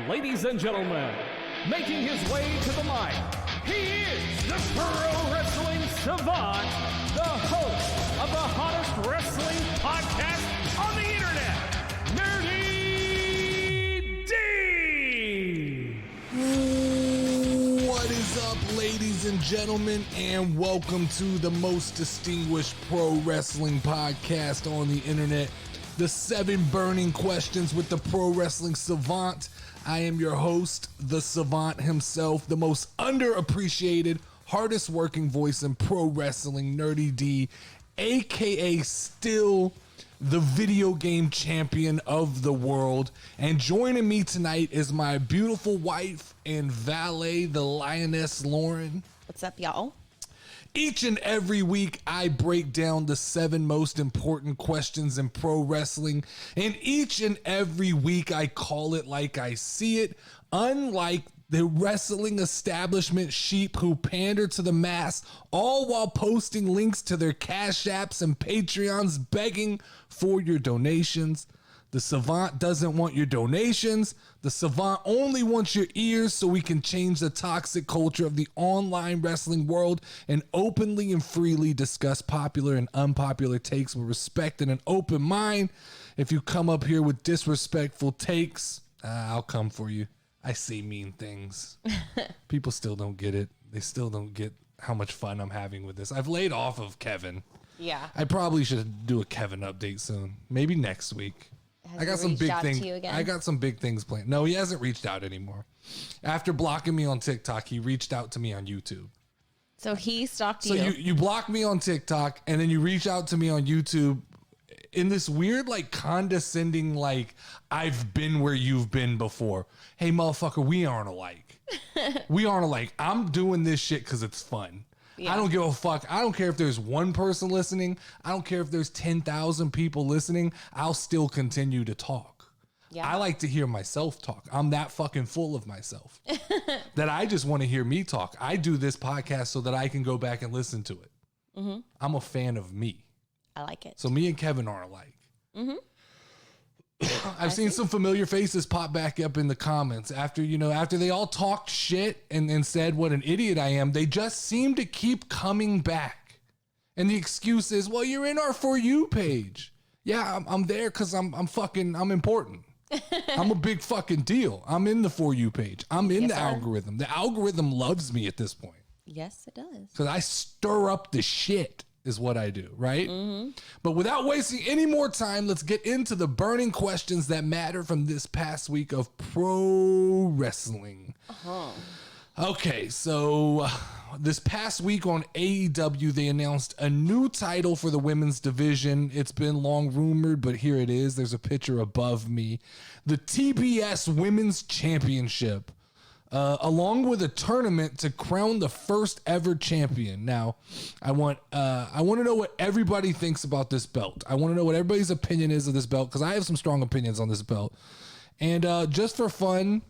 Ladies and gentlemen, making his way to the mic, he is the Pro Wrestling Savant, the host of the hottest wrestling podcast on the internet, Nerdy D! What is up, ladies and gentlemen, and welcome to the most distinguished pro wrestling podcast on the internet, the 7 Burning Questions with the Pro Wrestling Savant. I am your host, the Savant himself, the most underappreciated, hardest working voice in pro wrestling, Nerdy D, aka still the video game champion of the world. And joining me tonight is my beautiful wife and valet, the Lioness Lauren. What's up, y'all? Each and every week, I break down the 7 most important questions in pro wrestling. And each and every week, I call it like I see it. Unlike the wrestling establishment sheep who pander to the mass, all while posting links to their Cash Apps and Patreons begging for your donations. The Savant doesn't want your donations. The Savant only wants your ears so we can change the toxic culture of the online wrestling world and openly and freely discuss popular and unpopular takes with respect and an open mind. If you come up here with disrespectful takes, I'll come for you. I say mean things. People still don't get it. They still don't get how much fun I'm having with this. I've laid off of Kevin. Yeah. I probably should do a Kevin update soon. Maybe next week. I got some big things. I got some big things planned. No, he hasn't reached out anymore. After blocking me on TikTok, he reached out to me on YouTube. So he stalked you. So you block me on TikTok and then you reach out to me on YouTube in this weird, like, condescending, like, I've been where you've been before. Hey, motherfucker, we aren't alike. We aren't alike. I'm doing this shit because it's fun. Yeah. I don't give a fuck. I don't care if there's one person listening. I don't care if there's 10,000 people listening. I'll still continue to talk. Yeah. I like to hear myself talk. I'm that fucking full of myself that I just want to hear me talk. I do this podcast so that I can go back and listen to it. Mm-hmm. I'm a fan of me. I like it. So me and Kevin are alike. Mm-hmm. I've seen some familiar faces pop back up in the comments after they all talked shit and said what an idiot I am. They just seem to keep coming back. And the excuse is, well, you're in our For You page. Yeah, I'm there because I'm important. I'm a big fucking deal. I'm in the For You page. I'm in the algorithm. The algorithm loves me at this point. Yes, it does. Because I stir up the shit. Is what I do, right? Mm-hmm. But without wasting any more time, let's get into the burning questions that matter from this past week of pro wrestling. Uh-huh. Okay, so this past week on AEW, they announced a new title for the women's division. It's been long rumored, but here it is. There's a picture above me. The TBS Women's Championship. Along with a tournament to crown the first ever champion. Now, I want to know what everybody thinks about this belt. I want to know what everybody's opinion is of this belt because I have some strong opinions on this belt. And just for fun,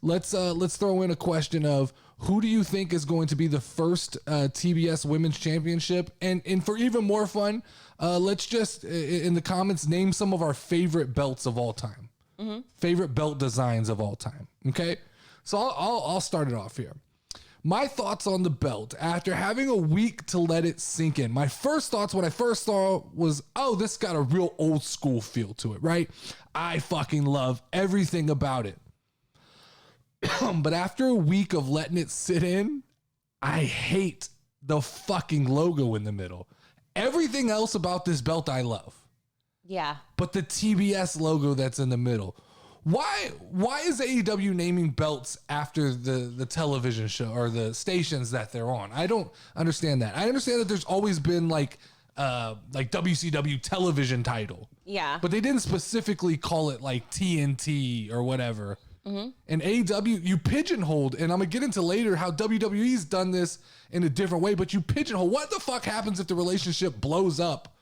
let's throw in a question of who do you think is going to be the first TBS Women's Championship? And for even more fun, let's just in the comments name some of our favorite belts of all time, favorite belt designs of all time. Okay. So I'll start it off here. My thoughts on the belt after having a week to let it sink in. My first thoughts when I first saw it was, oh, this got a real old school feel to it, right? I fucking love everything about it. But after a week of letting it sit in, I hate the fucking logo in the middle. Everything else about this belt I love. Yeah. But the TBS logo that's in the middle. Why is AEW naming belts after the television show or the stations that they're on? I don't understand that. I understand that there's always been like WCW television title. Yeah. But they didn't specifically call it like TNT or whatever. Mm-hmm. And AEW, you pigeonholed, and I'm going to get into later how WWE's done this in a different way, but you pigeonhole. What the fuck happens if the relationship blows up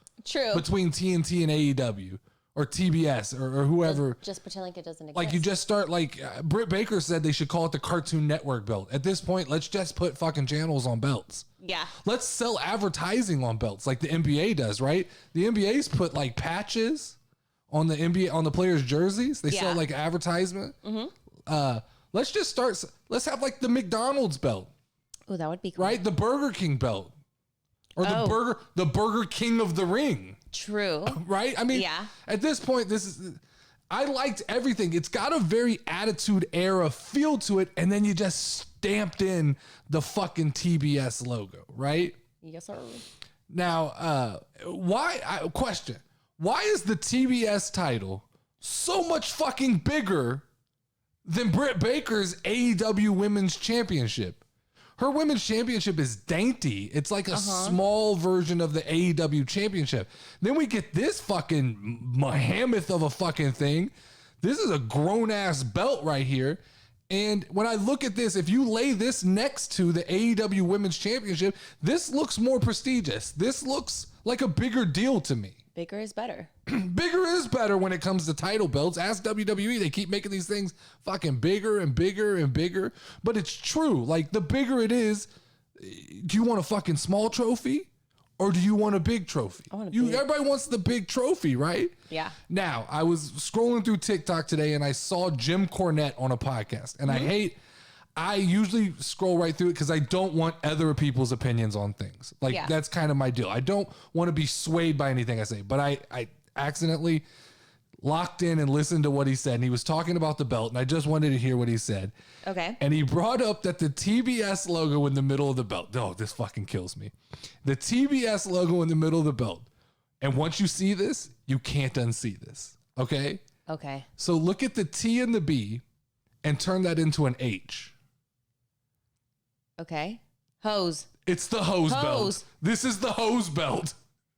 between TNT and AEW? Or TBS or whoever. Just pretend like it doesn't exist. Like you just start like Britt Baker said they should call it the Cartoon Network belt. At this point, let's just put fucking channels on belts. Yeah. Let's sell advertising on belts like the NBA does, right? The NBA's put like patches on the NBA on the players' jerseys. They sell like advertisement. Mm-hmm. let's just start. Let's have like the McDonald's belt, Oh, that would be cool. right? The Burger King belt, or the Burger King of the Ring, True. right? I mean, Yeah. at this point, I liked everything. It's got a very Attitude Era feel to it, and then you just stamped in the fucking TBS logo, right? Yes, sir. Now, question. Why is the TBS title so much fucking bigger than Britt Baker's AEW Women's Championship? Her Women's Championship is dainty. It's like a small version of the AEW Championship. Then we get this fucking mammoth of a fucking thing. This is a grown-ass belt right here. And when I look at this, if you lay this next to the AEW Women's Championship, this looks more prestigious. This looks like a bigger deal to me. Bigger is better. Bigger is better when it comes to title belts. Ask WWE. They keep making these things fucking bigger and bigger and bigger. But it's true. Like, the bigger it is, do you want a fucking small trophy or do you want a big trophy? Everybody wants the big trophy, right? Yeah. Now, I was scrolling through TikTok today and I saw Jim Cornette on a podcast. And I usually scroll right through it because I don't want other people's opinions on things. Like, that's kind of my deal. I don't want to be swayed by anything I say. But I accidentally locked in and listened to what he said. And he was talking about the belt. And I just wanted to hear what he said. Okay. And he brought up that the TBS logo in the middle of the belt. Oh, this fucking kills me. The TBS logo in the middle of the belt. And once you see this, you can't unsee this. Okay? Okay. So look at the T and the B and turn that into an H. Okay. Hose. It's the hose belt. Hose. This is the hose belt.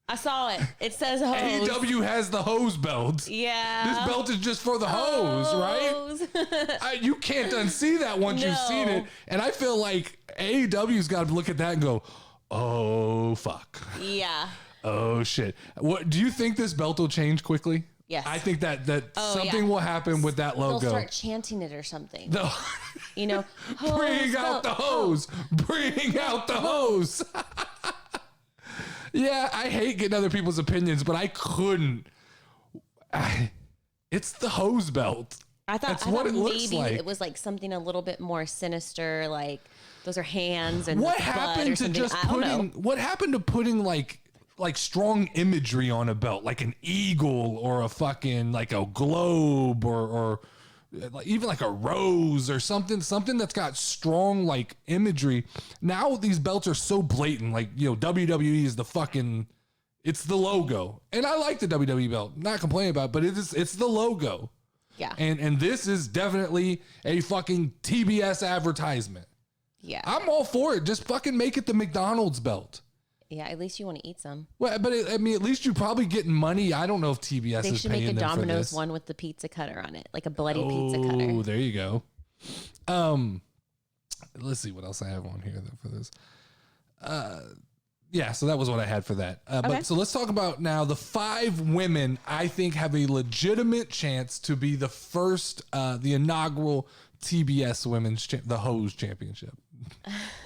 I saw it. It says hose. AEW has the hose belt. Yeah. This belt is just for the hose, right? You can't unsee that once you've seen it. And I feel like AEW's got to look at that and go, oh, fuck. Yeah. Oh, shit. What do you think this belt will change quickly? Yes. I think that something will happen with that logo. They'll start chanting it or something. No. You know, Bring out the hose. Bring out the hose. Yeah, I hate getting other people's opinions, but I couldn't. It's the hose belt. I thought it looks maybe like. it was like something a little bit more sinister, like those are hands and What blood or happened to something. just I don't know. what happened to putting like strong imagery on a belt, like an eagle or a fucking like a globe or even like a rose or something that's got strong like imagery. Now these belts are so blatant, like, you know, WWE is it's the logo. And I like the WWE belt, not complaining about it, but it's the logo. Yeah. And this is definitely a fucking TBS advertisement. Yeah. I'm all for it. Just fucking make it the McDonald's belt. Yeah, at least you want to eat some. Well, but I mean, at least you're probably getting money. I don't know if TBS They is should paying make a them for Domino's this. one with the pizza cutter on it, like a bloody pizza cutter. Oh, there you go. Let's see what else I have on here for this. Yeah, so that was what I had for that. But so let's talk about now the 5 women I think have a legitimate chance to be the first, the inaugural TBS Women's the Hose Championship.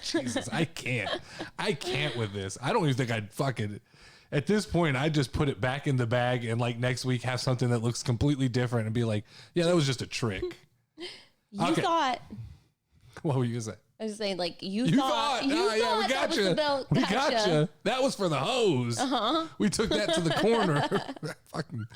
Jesus, I can't with this. I don't even think I'd fucking. At this point, I just put it back in the bag and like next week have something that looks completely different and be like, yeah, that was just a trick. You thought. What were you gonna say? I was saying, like, you Yeah, thought we that got was you. the belt. We Gotcha. got you. That was for the hose. We took that to the corner. Fucking.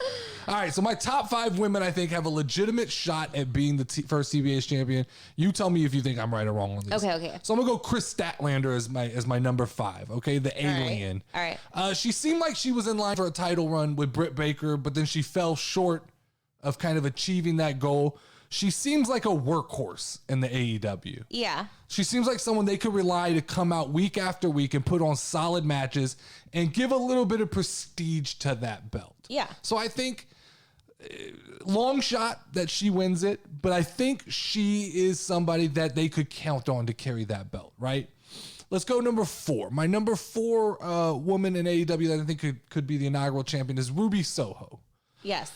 All right, so my top 5 women I think have a legitimate shot at being the first TBS champion. You tell me if you think I'm right or wrong on this. Okay. So I'm gonna go Chris Statlander as my number 5. Okay, the alien. All right. She seemed like she was in line for a title run with Britt Baker, but then she fell short of kind of achieving that goal. She seems like a workhorse in the AEW. Yeah. She seems like someone they could rely to come out week after week and put on solid matches and give a little bit of prestige to that belt. Yeah. So I think long shot that she wins it, but I think she is somebody that they could count on to carry that belt, right? Let's go number 4. My number 4 woman in AEW that I think could be the inaugural champion is Ruby Soho. Yes.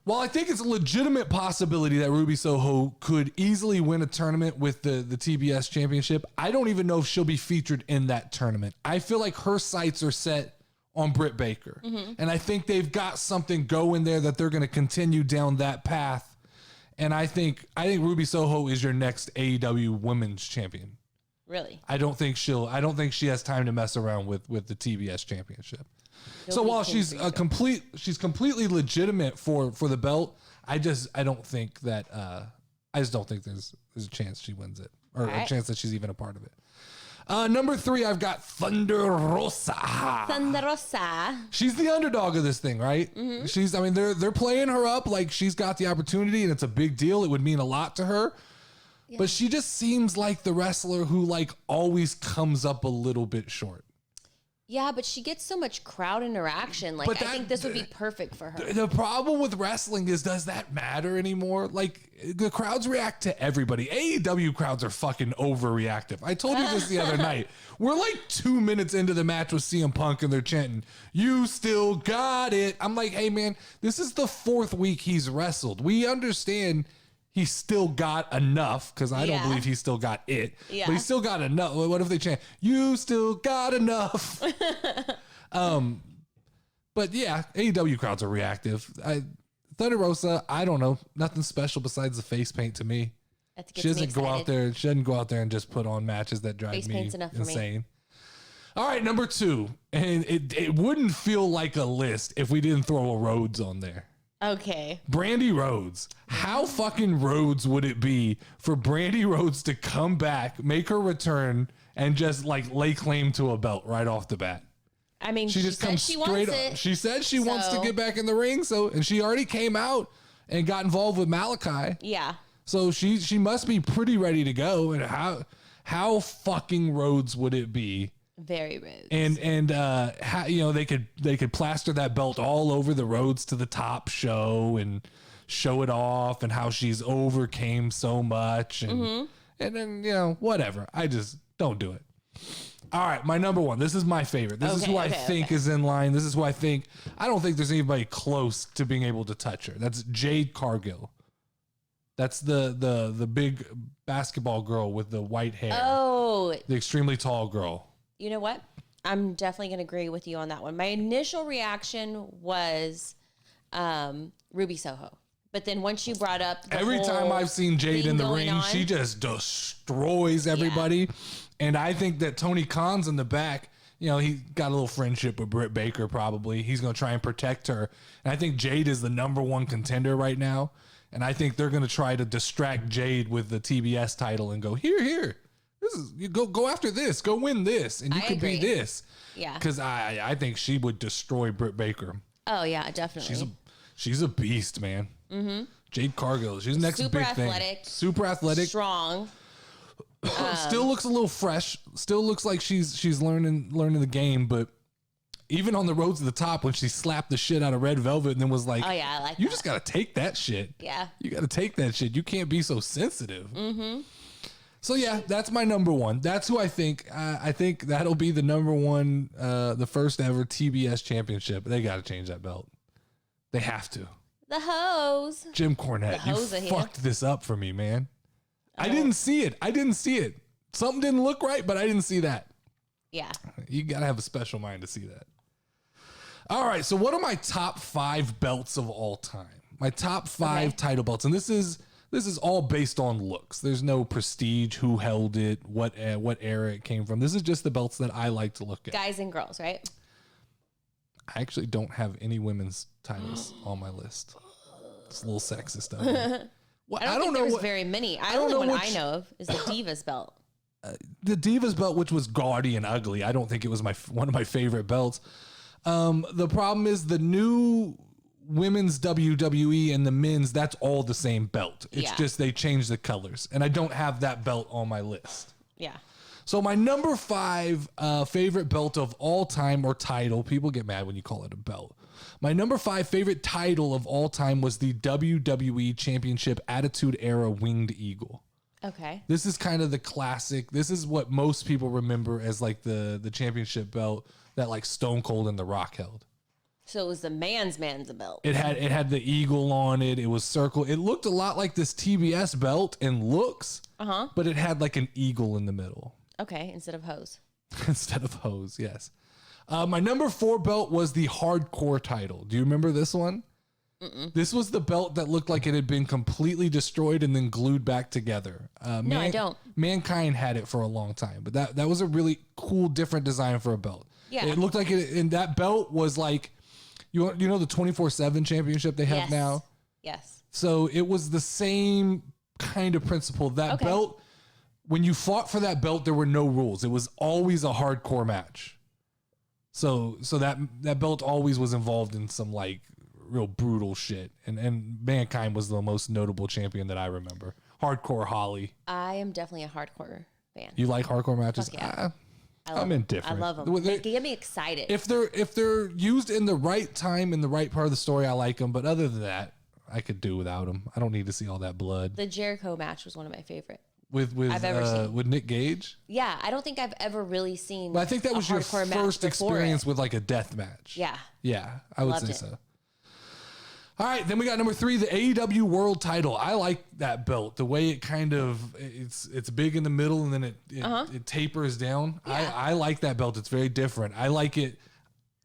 While I think it's a legitimate possibility that Ruby Soho could easily win a tournament with the TBS championship, I don't even know if she'll be featured in that tournament. I feel like her sights are set on Britt Baker. And I think they've got something going there that they're going to continue down that path. And I think Ruby Soho is your next AEW Women's Champion. Really? I don't think she has time to mess around with the TBS Championship. So while she's completely legitimate for the belt, I just don't think there's a chance she wins it, or a chance that she's even a part of it. Number 3, I've got Thunder Rosa. Thunder Rosa. She's the underdog of this thing, right? Mm-hmm. They're playing her up like she's got the opportunity and it's a big deal. It would mean a lot to her. Yeah. But she just seems like the wrestler who like always comes up a little bit short. Yeah, but she gets so much crowd interaction. Like, I think this would be perfect for her. The problem with wrestling is, does that matter anymore? Like, the crowds react to everybody. AEW crowds are fucking overreactive. I told you this the other night. We're like 2 minutes into the match with CM Punk and they're chanting, "You still got it." I'm like, hey man, this is the 4th week he's wrestled. We understand he still got enough, because I don't believe he still got it. Yeah. But he still got enough. What if they chant, "You still got enough"? But yeah, AEW crowds are reactive. Thunder Rosa, I don't know. Nothing special besides the face paint to me. She doesn't go out there. She doesn't go out there and just put on matches that drive me insane. All right, number 2. And it wouldn't feel like a list if we didn't throw a Rhodes on there. Okay. Brandy Rhodes. How fucking Rhodes would it be for Brandy Rhodes to come back, make her return, and just like lay claim to a belt right off the bat? I mean, she just comes straight up. She said she wants to get back in the ring, and she already came out and got involved with Malachi. Yeah. So she must be pretty ready to go. And how fucking Rhodes would it be? Very Rhodes. And how, they could plaster that belt all over the Rhodes to the Top show and show it off, and how she's overcame so much, and then whatever. I just don't do it. All right, my number 1. This is my favorite. This is who I think is in line. This is who I don't think there's anybody close to being able to touch her. That's Jade Cargill. That's the big basketball girl with the white hair. Oh, the extremely tall girl. You know what? I'm definitely going to agree with you on that one. My initial reaction was Ruby Soho. But then once you brought up every time I've seen Jade in the ring, she just destroys everybody. Yeah. And I think that Tony Khan's in the back, he got a little friendship with Britt Baker probably. He's going to try and protect her. And I think Jade is the number 1 contender right now. And I think they're going to try to distract Jade with the TBS title and go, here. This is, you go after this, go win this, and you could be this. Yeah. Because I think she would destroy Britt Baker. Oh yeah, definitely. She's a beast, man. Mm-hmm. Jade Cargill. She's the next big thing. Super athletic. Strong. Still looks a little fresh. Still looks like she's learning the game, but even on the road to the top when she slapped the shit out of Red Velvet and then was like, "Oh yeah, I like you that. Just got to take that shit." Yeah. You got to take that shit. You can't be so sensitive. Mm-hmm. So yeah, that's my number 1. That's who I think. I think that'll be the number 1, the first ever TBS championship. They got to change that belt. They have to. The hose. Jim Cornette, you fucked this up for me, man. Oh. I didn't see it. Something didn't look right, but I didn't see that. Yeah. You got to have a special mind to see that. All right, so what are my top 5 belts of all time? My top 5 title belts, and this is all based on looks. There's no prestige, who held it, what era it came from. This is just the belts that I like to look at. Guys and girls, right? I actually don't have any women's titles on my list. It's a little sexist of me. Well, I don't know there's very many. The only one I know of is the Divas belt. The Divas belt, which was gaudy and ugly. I don't think it was one of my favorite belts. The problem is the new women's WWE and the men's, that's all the same belt. It's just they changed the colors. And I don't have that belt on my list. Yeah. So my number 5 favorite belt of all time, or title, people get mad when you call it a belt. My number 5 favorite title of all time was the WWE Championship Attitude Era Winged Eagle. Okay. This is kind of the classic. This is what most people remember as like the championship belt that like Stone Cold and The Rock held. So it was the man's belt. It had the eagle on it. It was circle. It looked a lot like this TBS belt in looks, but it had like an eagle in the middle. Okay, instead of hose. Instead of hose, yes. My number 4 belt was the hardcore title. Do you remember this one? This was the belt that looked like it had been completely destroyed and then glued back together. No, I don't. Mankind had it for a long time, but that was a really cool, different design for a belt. Yeah. It looked like it, and that belt was like, you know the 24/7 championship they have now? Yes. So it was the same kind of principle. That belt, when you fought for that belt, there were no rules. It was always a hardcore match. So that belt always was involved in some like real brutal shit. And Mankind was the most notable champion that I remember. Hardcore Holly. I am definitely a hardcore fan. You like hardcore matches? Fuck yeah. I'm indifferent. I love them. They get me excited. If they're used in the right time in the right part of the story, I like them. But other than that, I could do without them. I don't need to see all that blood. The Jericho match was one of my favorite. With Nick Gage? Yeah, I don't think I've ever really seen. But I think that was your first experience with like a death match. Yeah. Yeah, I would say it. so. All right, then we got number 3, the AEW World Title. I like that belt. The way it kind of it's big in the middle and then it tapers down. Yeah. I like that belt. It's very different. I like it.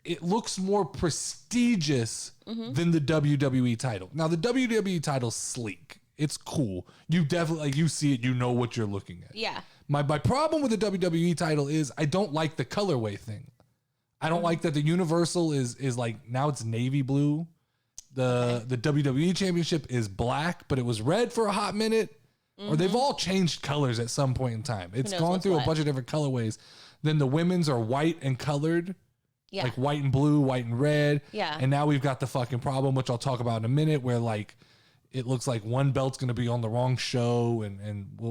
It looks more prestigious than the WWE title. Now the WWE title's sleek. It's cool. You definitely you see it. You know what you're looking at. Yeah. My problem with the WWE title is I don't like the colorway thing. I don't like that the Universal is like now it's navy blue. The WWE Championship is black, but it was red for a hot minute. Or they've all changed colors at some point in time. It's gone through a bunch of different colorways. Then the women's are white and colored. Yeah. Like white and blue, white and red. Yeah. And now we've got the fucking problem, which I'll talk about in a minute, where like it looks like one belt's going to be on the wrong show, and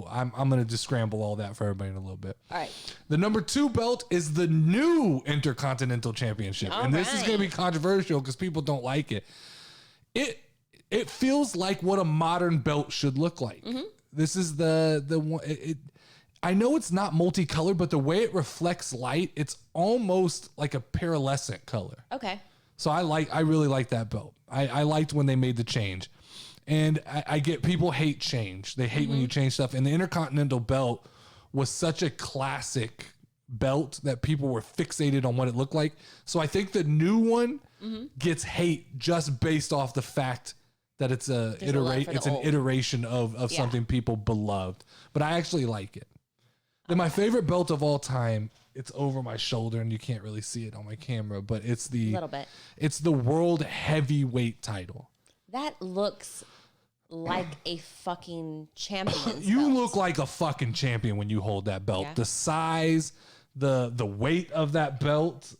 I'm going to just scramble all that for everybody in a little bit. All right. The number 2 belt is the new Intercontinental Championship, and this is going to be controversial because people don't like it. It feels like what a modern belt should look like. This is the one. I know it's not multicolored, but the way it reflects light, it's almost like a pearlescent color. Okay. So I really like that belt. I liked when they made the change. And I get people hate change. They hate when you change stuff. And the Intercontinental belt was such a classic belt that people were fixated on what it looked like. So I think the new one gets hate just based off the fact that it's an iteration of something people beloved. But I actually like it. Then my favorite belt of all time, it's over my shoulder and you can't really see it on my camera, but it's it's the World Heavyweight title. That looks like a fucking champion. You look like a fucking champion when you hold that belt. Yeah. The size, the weight of that belt.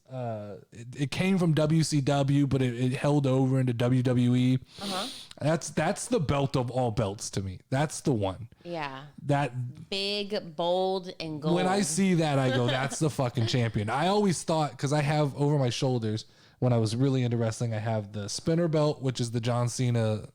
It came from WCW, but it held over into WWE. That's the belt of all belts to me. That's the one. Yeah. That big, bold, and gold. when I see that, I go, "That's the fucking champion." I always thought, because I have over my shoulders when I was really into wrestling, I have the spinner belt, which is the John Cena.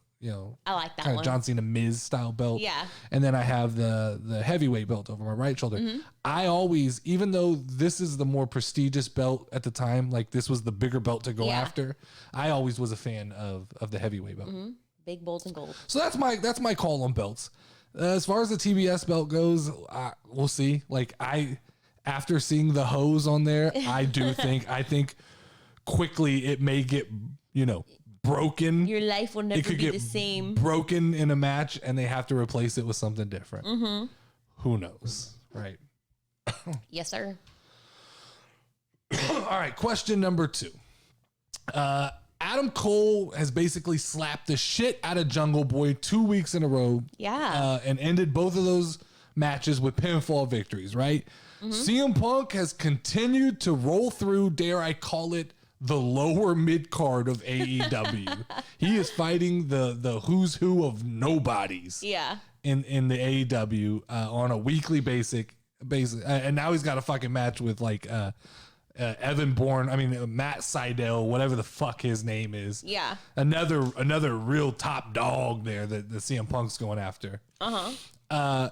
I like that kind one. of John Cena Miz style belt. Yeah. And then I have the heavyweight belt over my right shoulder. I always, even though this is the more prestigious belt at the time, like this was the bigger belt to go after, I always was a fan of the heavyweight belt. Big, bold, and gold. So that's my call on belts. As far as the TBS belt goes, we'll see. Like after seeing the hose on there, I think quickly it may get, broken. Your life will never It could be get the same. broken in a match and they have to replace it with something different. Who knows, right? Yes, sir. All right, question number 2. Adam Cole has basically slapped the shit out of Jungle Boy 2 weeks in a row. Yeah. And ended both of those matches with pinfall victories, right? CM Punk has continued to roll through, dare I call it, the lower mid card of AEW. He is fighting the who's who of nobodies. Yeah. In the AEW on a weekly basis, and now he's got a fucking match with like Evan Bourne. I mean Matt Sydal, whatever the fuck his name is. Yeah. Another real top dog there that the CM Punk's going after. And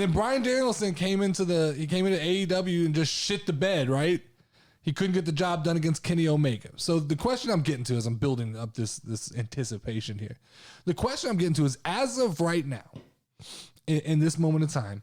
then Bryan Danielson came into AEW and just shit the bed, right? He couldn't get the job done against Kenny Omega. So the question I'm getting to, as I'm building up this anticipation here, the question I'm getting to is, as of right now, in this moment of time,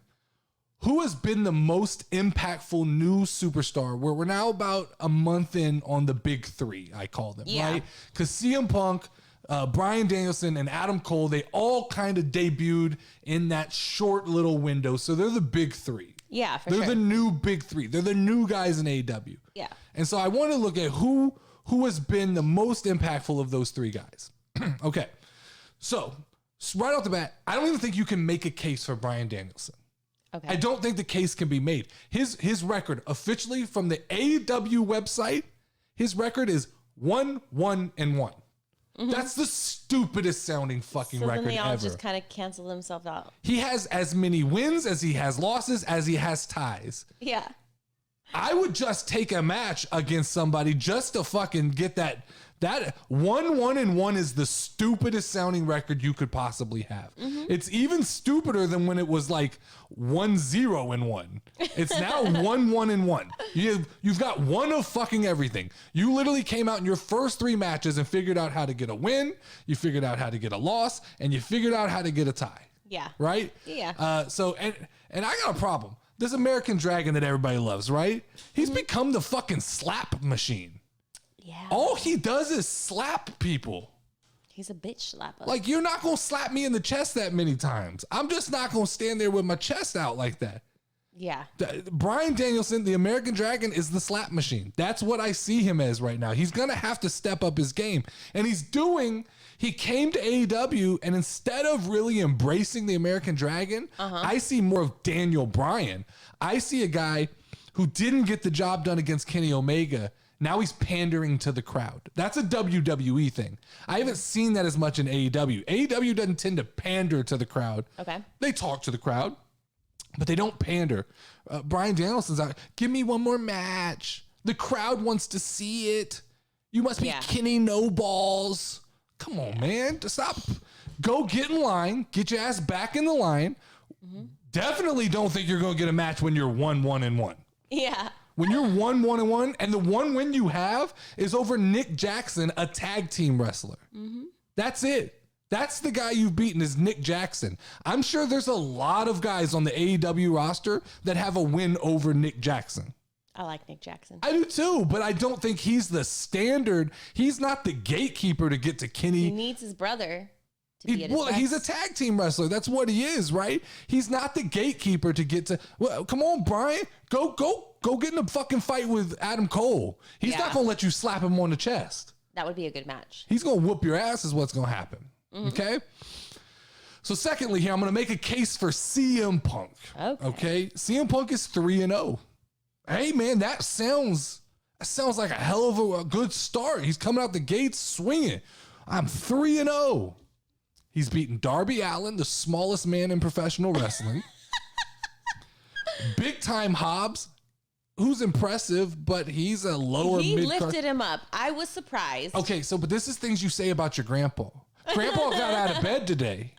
who has been the most impactful new superstar? Where we're now about a month in on the big 3, I call them, right? Because CM Punk, Bryan Danielson and Adam Cole, they all kind of debuted in that short little window. So they're the big three. Yeah, for they're sure. the new big three. They're the new guys in AEW. Yeah. And so I want to look at who has been the most impactful of those three guys. Okay. So right off the bat, I don't even think you can make a case for Bryan Danielson. Okay. I don't think the case can be made. His record officially from the AEW website, his record is 1-1-1. That's the stupidest sounding fucking so record then they all ever. just kind of cancel themselves out. He has as many wins as he has losses as he has ties. Yeah. I would just take a match against somebody just to fucking get that 1-1-1 is the stupidest sounding record you could possibly have. It's even stupider than when it was like 1-0-1. It's now 1-1-1. You've got one of fucking everything. You literally came out in your first three matches and figured out how to get a win, you figured out how to get a loss, and you figured out how to get a tie. Yeah. Right? Yeah. So and I got a problem. This American Dragon that everybody loves, right? He's become the fucking slap machine. Yeah. All he does is slap people. He's a bitch slapper. Like, you're not going to slap me in the chest that many times. I'm just not going to stand there with my chest out like that. Yeah. Bryan Danielson, the American Dragon, is the slap machine. That's what I see him as right now. He's going to have to step up his game. And he came to AEW, and instead of really embracing the American Dragon, I see more of Daniel Bryan. I see a guy who didn't get the job done against Kenny Omega. Now he's pandering to the crowd. That's a WWE thing. I haven't seen that as much in AEW. AEW doesn't tend to pander to the crowd. Okay. They talk to the crowd, but they don't pander. Bryan Danielson's out. Give me one more match. The crowd wants to see it. You must be Kenny No Balls. Come on, man. Just stop. Go get in line. Get your ass back in the line. Definitely don't think you're going to get a match when you're 1-1-1. Yeah. When you're 1-1-1, and the one win you have is over Nick Jackson, a tag team wrestler. That's it. That's the guy you've beaten is Nick Jackson. I'm sure there's a lot of guys on the AEW roster that have a win over Nick Jackson. I like Nick Jackson. I do too, but I don't think he's the standard. He's not the gatekeeper to get to Kenny. He needs his brother to be at his best. He's a tag team wrestler. That's what he is, right? He's not the gatekeeper to get to. Well, come on, Bryan. Go get in a fucking fight with Adam Cole. He's not going to let you slap him on the chest. That would be a good match. He's going to whoop your ass is what's going to happen. Okay? So secondly here, I'm going to make a case for CM Punk. Okay? CM Punk is 3-0. Hey, man, that sounds like a hell of a good start. He's coming out the gates swinging. I'm 3-0. He's beaten Darby Allin, the smallest man in professional wrestling. Big Time Hobbs, who's impressive, but he's a lower mid-card. He lifted him up. I was surprised. Okay, but this is things you say about your grandpa. Grandpa got out of bed today.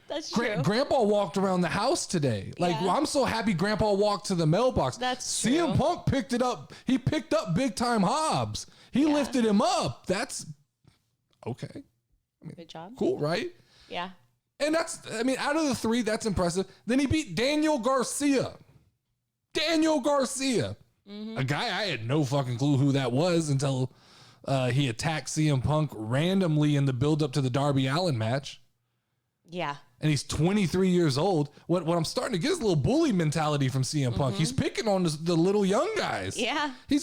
That's true. Grandpa walked around the house today. Like, Yeah. I'm so happy Grandpa walked to the mailbox. That's CM true. Punk picked it up. He picked up Big Time Hobbs. He lifted him up. That's okay. Good job. Cool, right? Yeah. And out of the three, that's impressive. Then he beat Daniel Garcia. A guy I had no fucking clue who that was until he attacked CM Punk randomly in the build-up to the Darby Allin match. Yeah. And he's 23 years old. What I'm starting to get is a little bully mentality from CM Punk. He's picking on the little young guys. Yeah. He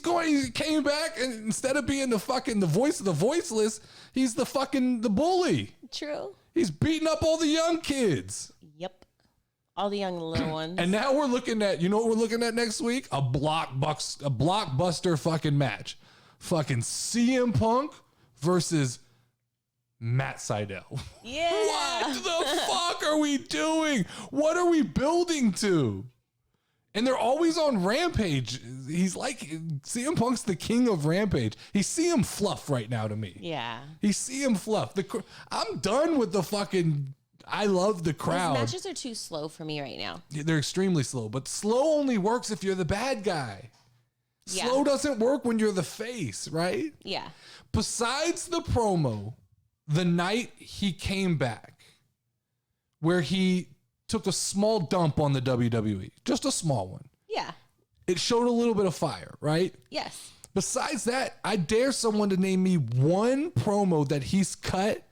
came back, and instead of being the voice of the voiceless, he's the bully. True. He's beating up all the young kids. Yep. All the young little ones. And now we're looking at, what we're looking at next week? A blockbuster fucking match. Fucking CM Punk versus Matt Sydal. Yeah. What the fuck are we doing? What are we building to? And they're always on Rampage. He's like, CM Punk's the king of Rampage. He's CM Fluff right now to me. Yeah. He's CM Fluff. I'm done with the fucking, I love the crowd. Those matches are too slow for me right now. They're extremely slow, but slow only works if you're the bad guy. Yeah. Slow doesn't work when you're the face, right? Yeah. Besides the promo, the night he came back, where he took a small dump on the WWE, just a small one. Yeah. It showed a little bit of fire, right? Yes. Besides that, I dare someone to name me one promo that he's cut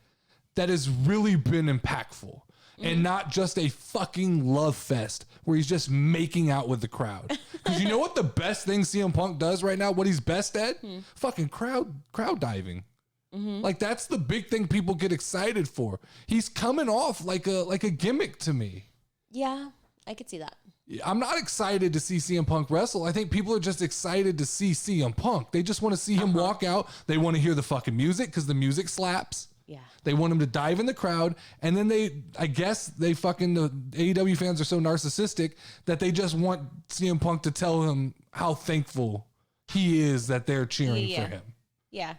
that has really been impactful and not just a fucking love fest where he's just making out with the crowd. Because you know what the best thing CM Punk does right now? What he's best at? Fucking crowd diving. Like that's the big thing people get excited for. He's coming off like a gimmick to me. Yeah, I could see that. I'm not excited to see CM Punk wrestle. I think people are just excited to see CM Punk. They just want to see him walk out. They want to hear the fucking music because the music slaps. Yeah. They want him to dive in the crowd. And then the AEW fans are so narcissistic that they just want CM Punk to tell him how thankful he is that they're cheering for him. Yeah.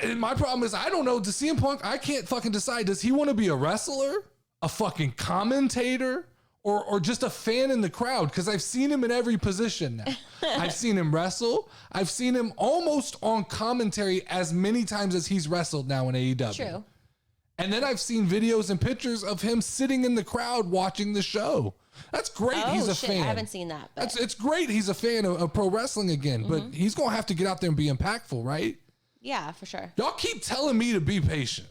And my problem is, I don't know. To CM Punk, I can't fucking decide. Does he want to be a wrestler, a fucking commentator, or just a fan in the crowd? Because I've seen him in every position now. I've seen him wrestle. I've seen him almost on commentary as many times as he's wrestled now in AEW. True. And then I've seen videos and pictures of him sitting in the crowd watching the show. That's great. He's a fan. I haven't seen that. But. It's great. He's a fan of pro wrestling again. But he's going to have to get out there and be impactful, right? Yeah, for sure. Y'all keep telling me to be patient.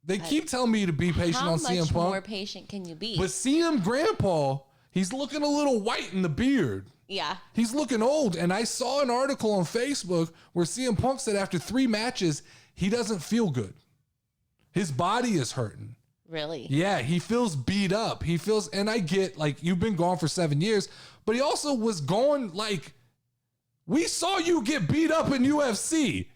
They keep telling me to be patient on CM Punk. How much more patient can you be? But CM Grandpa, he's looking a little white in the beard. Yeah. He's looking old. And I saw an article on Facebook where CM Punk said after 3 matches, he doesn't feel good. His body is hurting. Really? Yeah, he feels beat up. He feels, and I get, like, you've been gone for 7 years, but he also was gone, like, we saw you get beat up in UFC.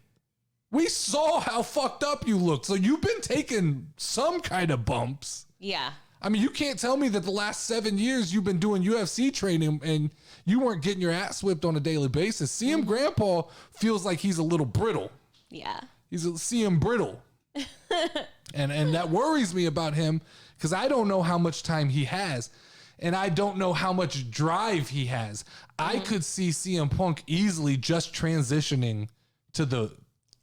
We saw how fucked up you looked. So you've been taking some kind of bumps. Yeah. I mean, you can't tell me that the last 7 years you've been doing UFC training and you weren't getting your ass whipped on a daily basis. CM Grandpa feels like he's a little brittle. Yeah. He's a CM brittle. and that worries me about him because I don't know how much time he has. And I don't know how much drive he has. I could see CM Punk easily just transitioning to the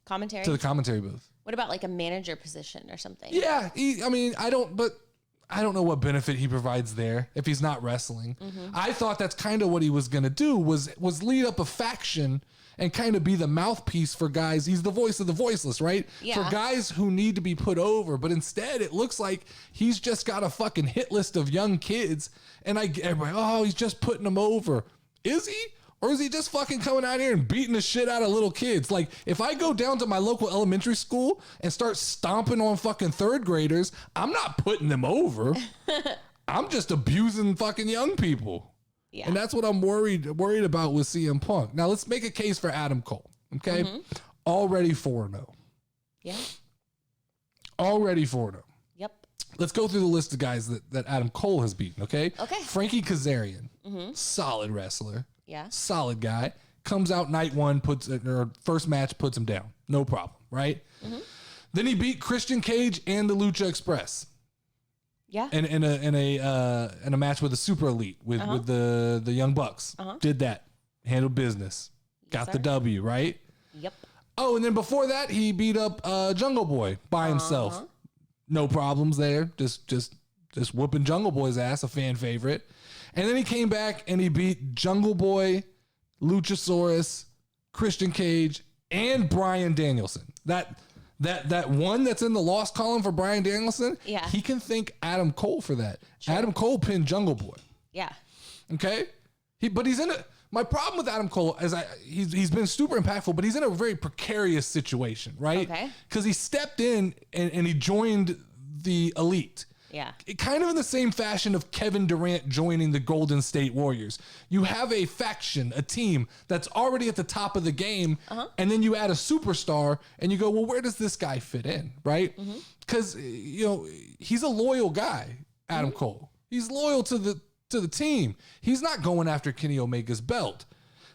commentary booth. What about like a manager position or something? Yeah, I don't know what benefit he provides there if he's not wrestling. I thought that's kind of what he was gonna do was lead up a faction and kind of be the mouthpiece for guys. He's the voice of the voiceless, right? Yeah. For guys who need to be put over. But instead, it looks like he's just got a fucking hit list of young kids, and everybody, he's just putting them over. Is he? Or is he just fucking coming out here and beating the shit out of little kids? Like, if I go down to my local elementary school and start stomping on fucking 3rd graders, I'm not putting them over. I'm just abusing fucking young people. Yeah. And that's what I'm worried about with CM Punk. Now, let's make a case for Adam Cole, okay? Already 4-0. Yeah. Already 4-0. Yep. Let's go through the list of guys that Adam Cole has beaten, okay? Okay. Frankie Kazarian, solid wrestler. Yeah. Solid guy. Comes out night 1, first match, puts him down. No problem, right? Then he beat Christian Cage and the Lucha Express. Yeah. And in a match with the Super Elite with the Young Bucks. Did that. Handled business. Got the W, right? Yep. Oh, and then before that, he beat up Jungle Boy by himself. No problems there. Just whooping Jungle Boy's ass, a fan favorite. And then he came back and he beat Jungle Boy, Luchasaurus, Christian Cage, and Bryan Danielson. That one that's in the loss column for Bryan Danielson, yeah. He can thank Adam Cole for that. Sure. Adam Cole pinned Jungle Boy. Yeah. Okay? But he's in a... My problem with Adam Cole is he's been super impactful, but he's in a very precarious situation, right? Okay. Because he stepped in and he joined the Elite. Yeah. Kind of in the same fashion of Kevin Durant joining the Golden State Warriors. You have a faction, a team that's already at the top of the game, and then you add a superstar, and you go, well, where does this guy fit in, right? Because he's a loyal guy, Adam Cole. He's loyal to the team. He's not going after Kenny Omega's belt.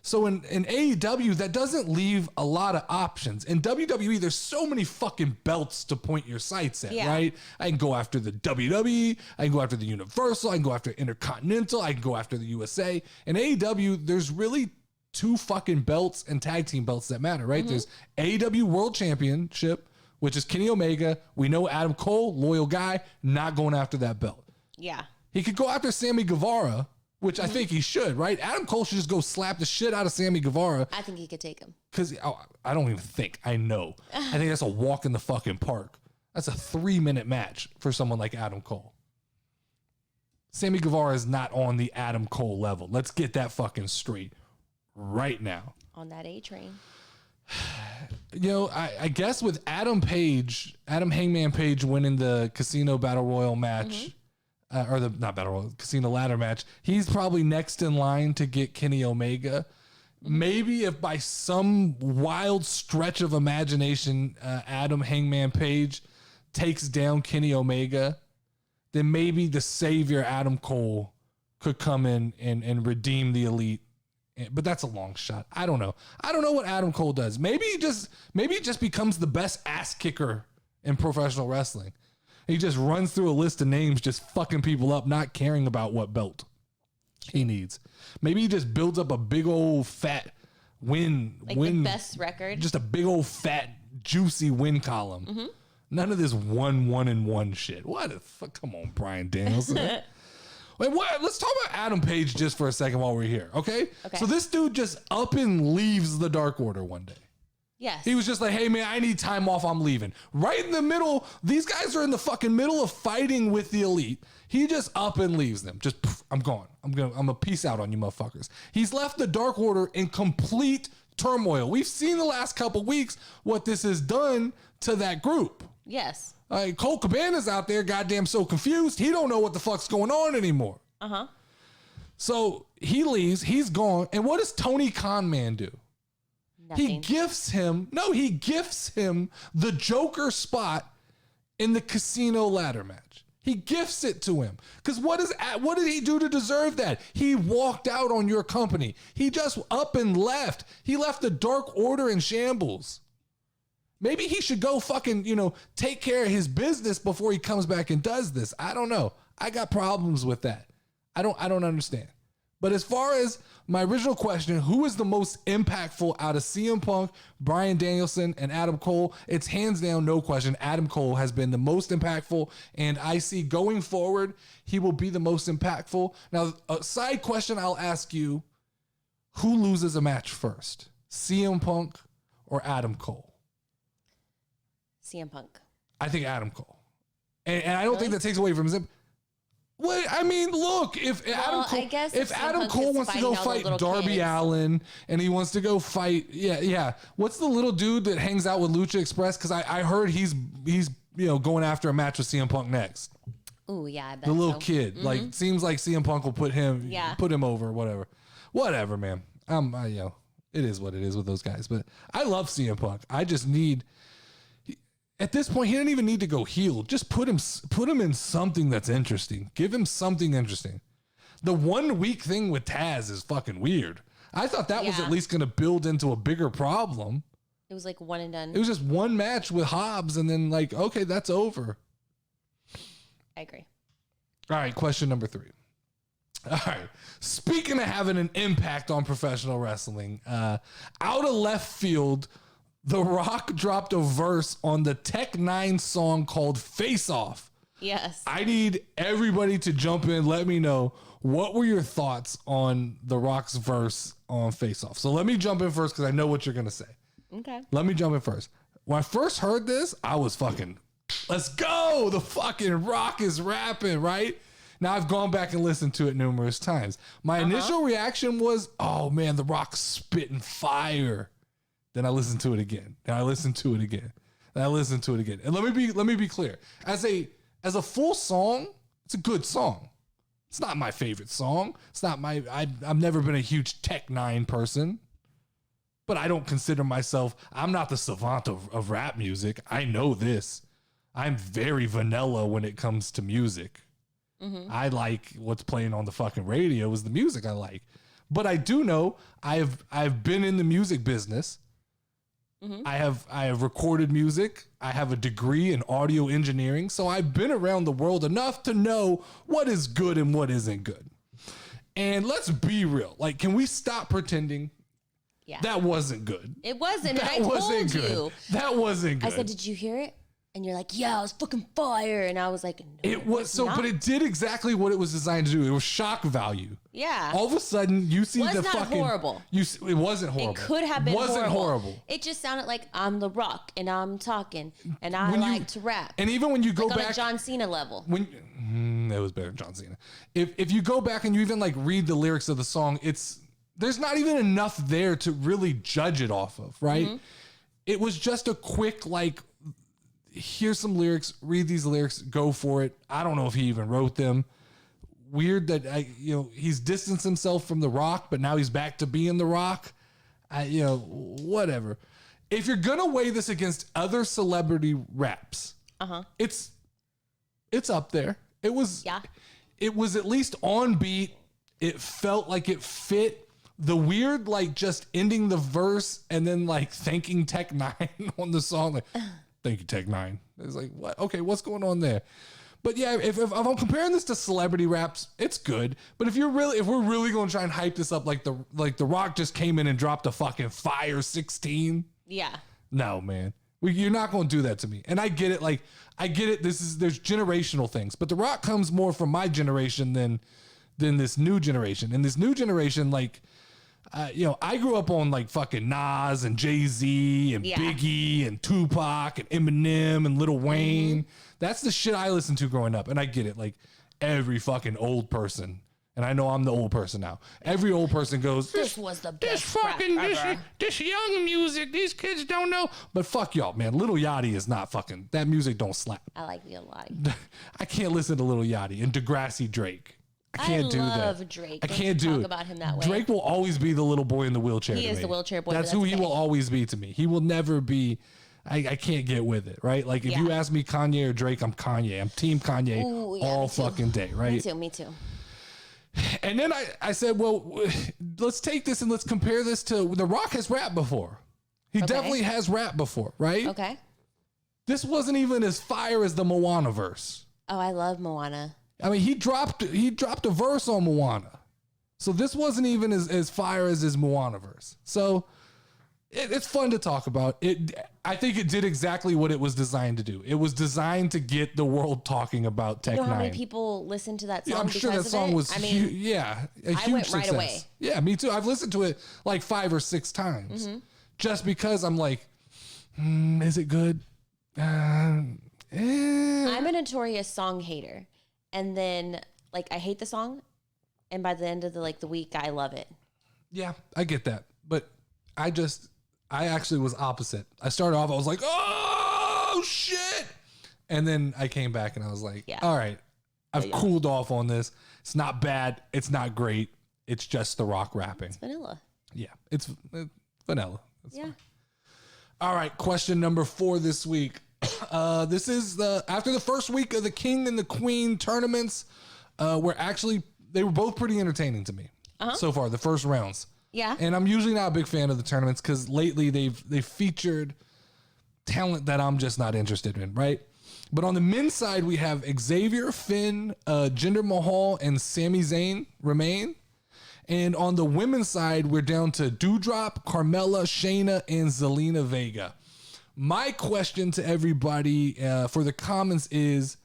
So in AEW, that doesn't leave a lot of options. In WWE, there's so many fucking belts to point your sights at, right? I can go after the WWE, I can go after the Universal, I can go after Intercontinental, I can go after the USA. In AEW, there's really 2 fucking belts and tag team belts that matter, right? There's AEW World Championship, which is Kenny Omega. We know Adam Cole, loyal guy, not going after that belt. Yeah. He could go after Sammy Guevara, which I think he should, right? Adam Cole should just go slap the shit out of Sammy Guevara. I think he could take him. Because I don't even think. I know. I think that's a walk in the fucking park. That's a 3-minute match for someone like Adam Cole. Sammy Guevara is not on the Adam Cole level. Let's get that fucking straight right now. On that A train. You know, I guess with Adam Hangman Page winning the Casino Battle Royal match, Casino Ladder match, he's probably next in line to get Kenny Omega. Maybe if by some wild stretch of imagination, Adam Hangman Page takes down Kenny Omega, then maybe the savior Adam Cole could come in and redeem the Elite. But that's a long shot. I don't know. I don't know what Adam Cole does. Maybe he just becomes the best ass kicker in professional wrestling. He just runs through a list of names, just fucking people up, not caring about what belt he needs. Maybe he just builds up a big old fat win, the best record. Just a big old fat juicy win column. Mm-hmm. None of this 1-1-1 shit. What the fuck? Come on, Bryan Danielson. Wait, what? Let's talk about Adam Page just for a second while we're here, okay? So this dude just up and leaves the Dark Order one day. Yes. He was just like, hey, man, I need time off. I'm leaving. Right in the middle. These guys are in the fucking middle of fighting with the Elite. He just up and leaves them. Just, I'm gone. I'm a peace out on you motherfuckers. He's left the Dark Order in complete turmoil. We've seen the last couple weeks what this has done to that group. Yes. Cole Cabana's out there, goddamn so confused. He don't know what the fuck's going on anymore. Uh-huh. So he leaves. He's gone. And what does Tony Khan Man do? Nothing. He gifts him the Joker spot in the Casino Ladder match. He gifts it to him. Because what did he do to deserve that? He walked out on your company. He just up and left. He left the Dark Order in shambles. Maybe he should go fucking, take care of his business before he comes back and does this. I don't know. I got problems with that. I don't understand. But as far as my original question, who is the most impactful out of CM Punk, Bryan Danielson, and Adam Cole? It's hands down, no question. Adam Cole has been the most impactful, and I see going forward, he will be the most impactful. Now, a side question I'll ask you, who loses a match first? CM Punk or Adam Cole? CM Punk. I think Adam Cole. And I don't think that takes away from him. Well, I mean, look, if Adam Cole wants to go fight Darby Allin and he wants to go fight, what's the little dude that hangs out with Lucha Express? Because I heard he's going after a match with CM Punk next. Oh yeah, I bet the little kid. Mm-hmm. Like seems like CM Punk will put him over, whatever, man. It is what it is with those guys. But I love CM Punk. I just need. At this point, he didn't even need to go heel. Just put him in something that's interesting. Give him something interesting. The 1 week thing with Taz is fucking weird. I thought that was at least going to build into a bigger problem. It was like one and done. It was just one match with Hobbs and then like, okay, that's over. I agree. All right, question number 3. All right. Speaking of having an impact on professional wrestling, out of left field, The Rock dropped a verse on the Tech 9 song called Face Off. Yes. I need everybody to jump in. Let me know, what were your thoughts on The Rock's verse on Face Off? So let me jump in first because I know what you're going to say. Okay. Let me jump in first. When I first heard this, I was fucking, let's go. The fucking Rock is rapping, right? Now I've gone back and listened to it numerous times. My initial reaction was, oh man, The Rock's spitting fire. Then I listened to it again. Then I listened to it again. Then I listened to it again. And let me be clear. As a full song, it's a good song. It's not my favorite song. It's not I've never been a huge Tech 9 person. But I don't consider myself, I'm not the savant of rap music. I know this. I'm very vanilla when it comes to music. Mm-hmm. I like what's playing on the fucking radio is the music I like. But I do know I've been in the music business. Mm-hmm. I have recorded music. I have a degree in audio engineering. So I've been around the world enough to know what is good and what isn't good. And let's be real. Like, can we stop pretending that wasn't good? It wasn't. That and I wasn't told good. you. That wasn't good. I said, did you hear it? And you're like, yeah, it was fucking fire. And I was like, no, It was so, not. but it did exactly what it was designed to do. It was shock value. Yeah. All of a sudden, you see Was the not fucking horrible. It wasn't horrible. It could have been wasn't horrible. It just sounded like I'm The Rock and I'm talking and I When you- like to rap. And even when you go like on back, a John Cena level. It was better than John Cena. If you go back and you even like read the lyrics of the song, there's not even enough there to really judge it off of, right? Mm-hmm. It was just a quick like, here's some lyrics, read these lyrics, go for it. I don't know if he even wrote them. Weird that he's distanced himself from The Rock, but now he's back to being The Rock. Whatever. If you're gonna weigh this against other celebrity raps, it's up there. It was at least on beat. It felt like it fit. The weird, like just ending the verse and then like thanking Tech 9 on the song, like thank you Tech 9. It's like, what? Okay, what's going on there? But yeah, if I'm comparing this to celebrity raps, it's good. But if we're really going to try and hype this up, like the Rock just came in and dropped a fucking fire 16. Yeah. No, man. You're not going to do that to me. And I get it. Like, I get it. There's generational things, but The Rock comes more from my generation than this new generation. And this new generation, like, I grew up on like fucking Nas and Jay-Z and Biggie and Tupac and Eminem and Lil Wayne. That's the shit I listened to growing up. And I get it. Like every fucking old person, and I know I'm the old person now. Every old person goes, this was the best this young music. These kids don't know. But fuck y'all, man. Lil Yachty is not fucking, that music don't slap. I like Lil Yachty. I can't listen to Lil Yachty and Degrassi Drake. I can't do that. I love Drake. I can't do talk it. about him that way. Drake will always be the little boy in the wheelchair. He to is me. the wheelchair boy. That's who he will always be to me. He will never be. I can't get with it, right? Like if you ask me Kanye or Drake, I'm Kanye. I'm Team Kanye all fucking day, right? Me too. And then I said, well, let's take this and let's compare this to The Rock has rapped before. He definitely has rapped before, right? Okay. This wasn't even as fire as the Moana verse. Oh, I love Moana. I mean, he dropped a verse on Moana. So this wasn't even as fire as his Moana verse. So it's fun to talk about. I think it did exactly what it was designed to do. It was designed to get the world talking about Tech 9. You know how many people listened to that song? Yeah, I'm sure that song was a huge went success. Right away. Yeah, me too. I've listened to it like 5 or 6 times just because I'm like, is it good? I'm a notorious song hater. And then like I hate the song, and by the end of the week I love it. Yeah, I get that. But I actually was opposite. I started off, I was like, oh shit. And then I came back and I was like, all right, I've cooled off on this. It's not bad. It's not great. It's just The Rock rapping. It's vanilla. Yeah, it's vanilla. That's fine. All right, question number 4 this week. This is after the first week of the King and the Queen tournaments, they were both pretty entertaining to me so far, the first rounds. Yeah. And I'm usually not a big fan of the tournaments because lately they've featured talent that I'm just not interested in, right? But on the men's side, we have Xavier, Finn, Jinder Mahal, and Sami Zayn remain. And on the women's side, we're down to Doudrop, Carmella, Shayna, and Zelina Vega. My question to everybody for the comments is,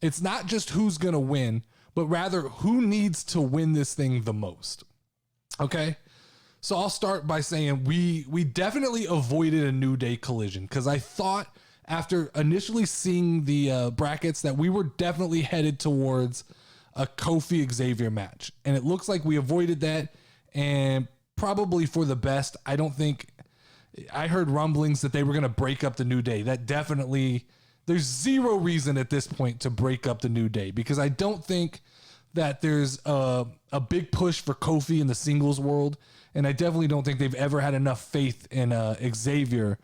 it's not just who's going to win, but rather who needs to win this thing the most. Okay? So I'll start by saying we definitely avoided a New Day collision because I thought after initially seeing the brackets that we were definitely headed towards a Kofi Xavier match. And it looks like we avoided that, and probably for the best. I heard rumblings that they were going to break up the New Day. That definitely, there's zero reason at this point to break up the New Day because I don't think that there's a big push for Kofi in the singles world. And I definitely don't think they've ever had enough faith in Xavier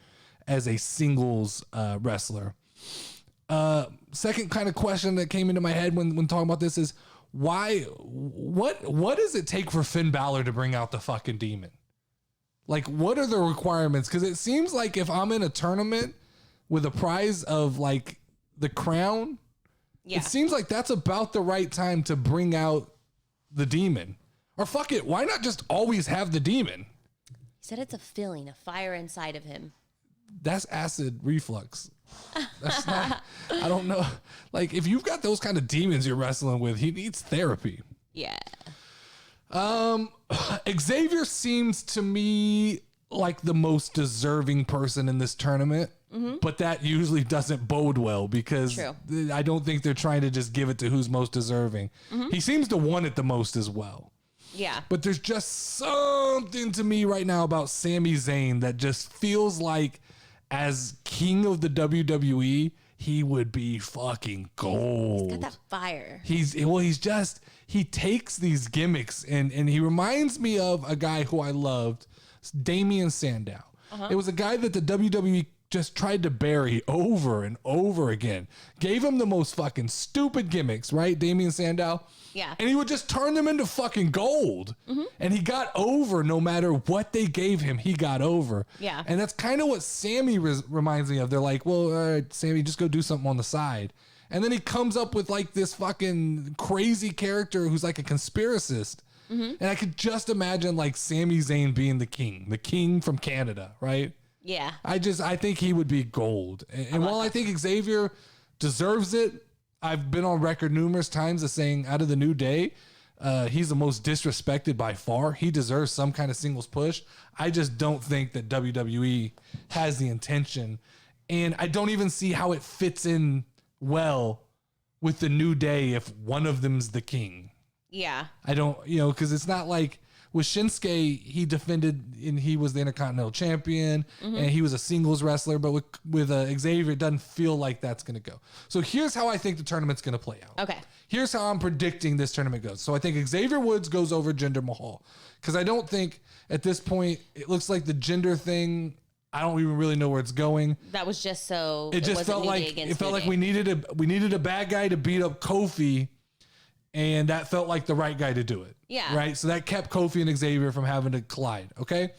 as a singles wrestler. Second kind of question that came into my head when talking about this is what does it take for Finn Balor to bring out the fucking demon? Like, what are the requirements? Because it seems like if I'm in a tournament with a prize of like the crown, it seems like that's about the right time to bring out the demon. Or fuck it, why not just always have the demon? He said it's a feeling, a fire inside of him. that's acid reflux. That's not, I don't know. Like, if you've got those kind of demons you're wrestling with, he needs therapy. Yeah. Xavier seems to me like the most deserving person in this tournament, but that usually doesn't bode well because True. I don't think they're trying to just give it to who's most deserving. He seems to want it the most as well. Yeah. But there's just something to me right now about Sami Zayn that just feels like as king of the WWE, he would be fucking gold. Got that fire. He takes these gimmicks and he reminds me of a guy who I loved, Damian Sandow. It was a guy that the WWE just tried to bury over and over again. Gave him the most fucking stupid gimmicks, right? Damian Sandow. Yeah. And he would just turn them into fucking gold. And he got over no matter what they gave him, he got over. Yeah. And that's kind of what Sammy reminds me of. They're like, well, all right, Sammy, just go do something on the side. And then he comes up with like this fucking crazy character who's like a conspiracist. And I could just imagine like Sami Zayn being the king from Canada, right? Yeah. I think he would be gold. And while I think Xavier deserves it, I've been on record numerous times as saying out of the New Day, he's the most disrespected by far. He deserves some kind of singles push. I just don't think that WWE has the intention. And I don't even see how it fits in well with the New Day if one of them's the king. Yeah. I don't, because it's not like with Shinsuke, he defended and he was the Intercontinental Champion and he was a singles wrestler. But with Xavier, it doesn't feel like that's going to go. So here's how I think the tournament's going to play out. Okay. Here's how I'm predicting this tournament goes. So I think Xavier Woods goes over Jinder Mahal because I don't think at this point it looks like the Jinder thing. I don't even really know where it's going. That was just so. It just felt like we needed a bad guy to beat up Kofi. And that felt like the right guy to do it. Yeah. Right? So that kept Kofi and Xavier from having to collide. Okay?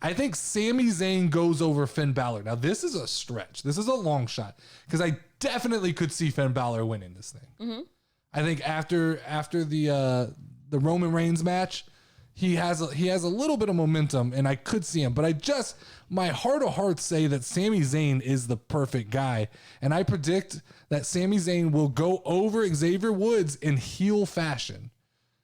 I think Sami Zayn goes over Finn Balor. Now, this is a stretch. This is a long shot. Because I definitely could see Finn Balor winning this thing. I think after the Roman Reigns match, he has a little bit of momentum, and I could see him. But my heart of hearts say that Sami Zayn is the perfect guy. And I predict that Sami Zayn will go over Xavier Woods in heel fashion.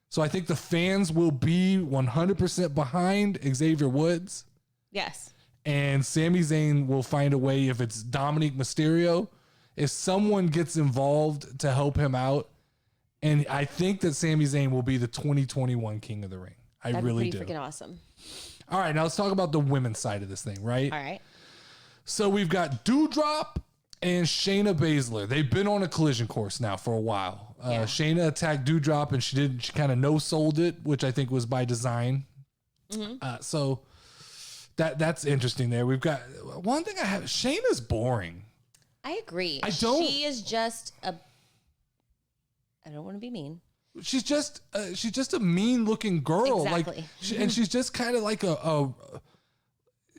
So I think the fans will be 100% behind Xavier Woods. Yes. And Sami Zayn will find a way, if it's Dominic Mysterio, if someone gets involved to help him out. And I think that Sami Zayn will be the 2021 King of the Ring. That'd really be do. Freaking awesome. All right, now let's talk about the women's side of this thing, right? All right. So we've got Doudrop and Shayna Baszler. They've been on a collision course now for a while. Shayna attacked Doudrop and she kind of no-sold it, which I think was by design. So that's interesting there. We've got one thing Shayna's boring. I agree. She is just I don't want to be mean. She's just a mean looking girl. Exactly. And she's just kind of like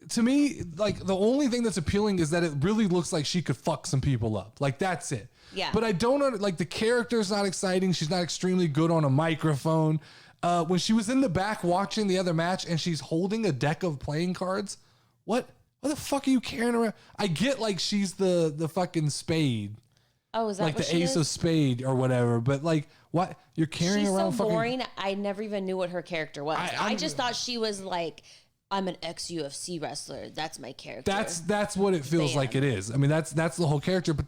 to me, like the only thing that's appealing is that it really looks like she could fuck some people up. Like that's it. Yeah. But I don't like the character's not exciting. She's not extremely good on a microphone. When she was in the back watching the other match and she's holding a deck of playing cards, what the fuck are you carrying around? I get like she's the fucking spade. Oh, is that like what the she ace is? of spade or whatever? But like, what you're carrying She's around? so fucking boring. I never even knew what her character was. I just thought she was like, I'm an ex-UFC wrestler. That's my character. That's what it feels like it is. I mean, that's the whole character. But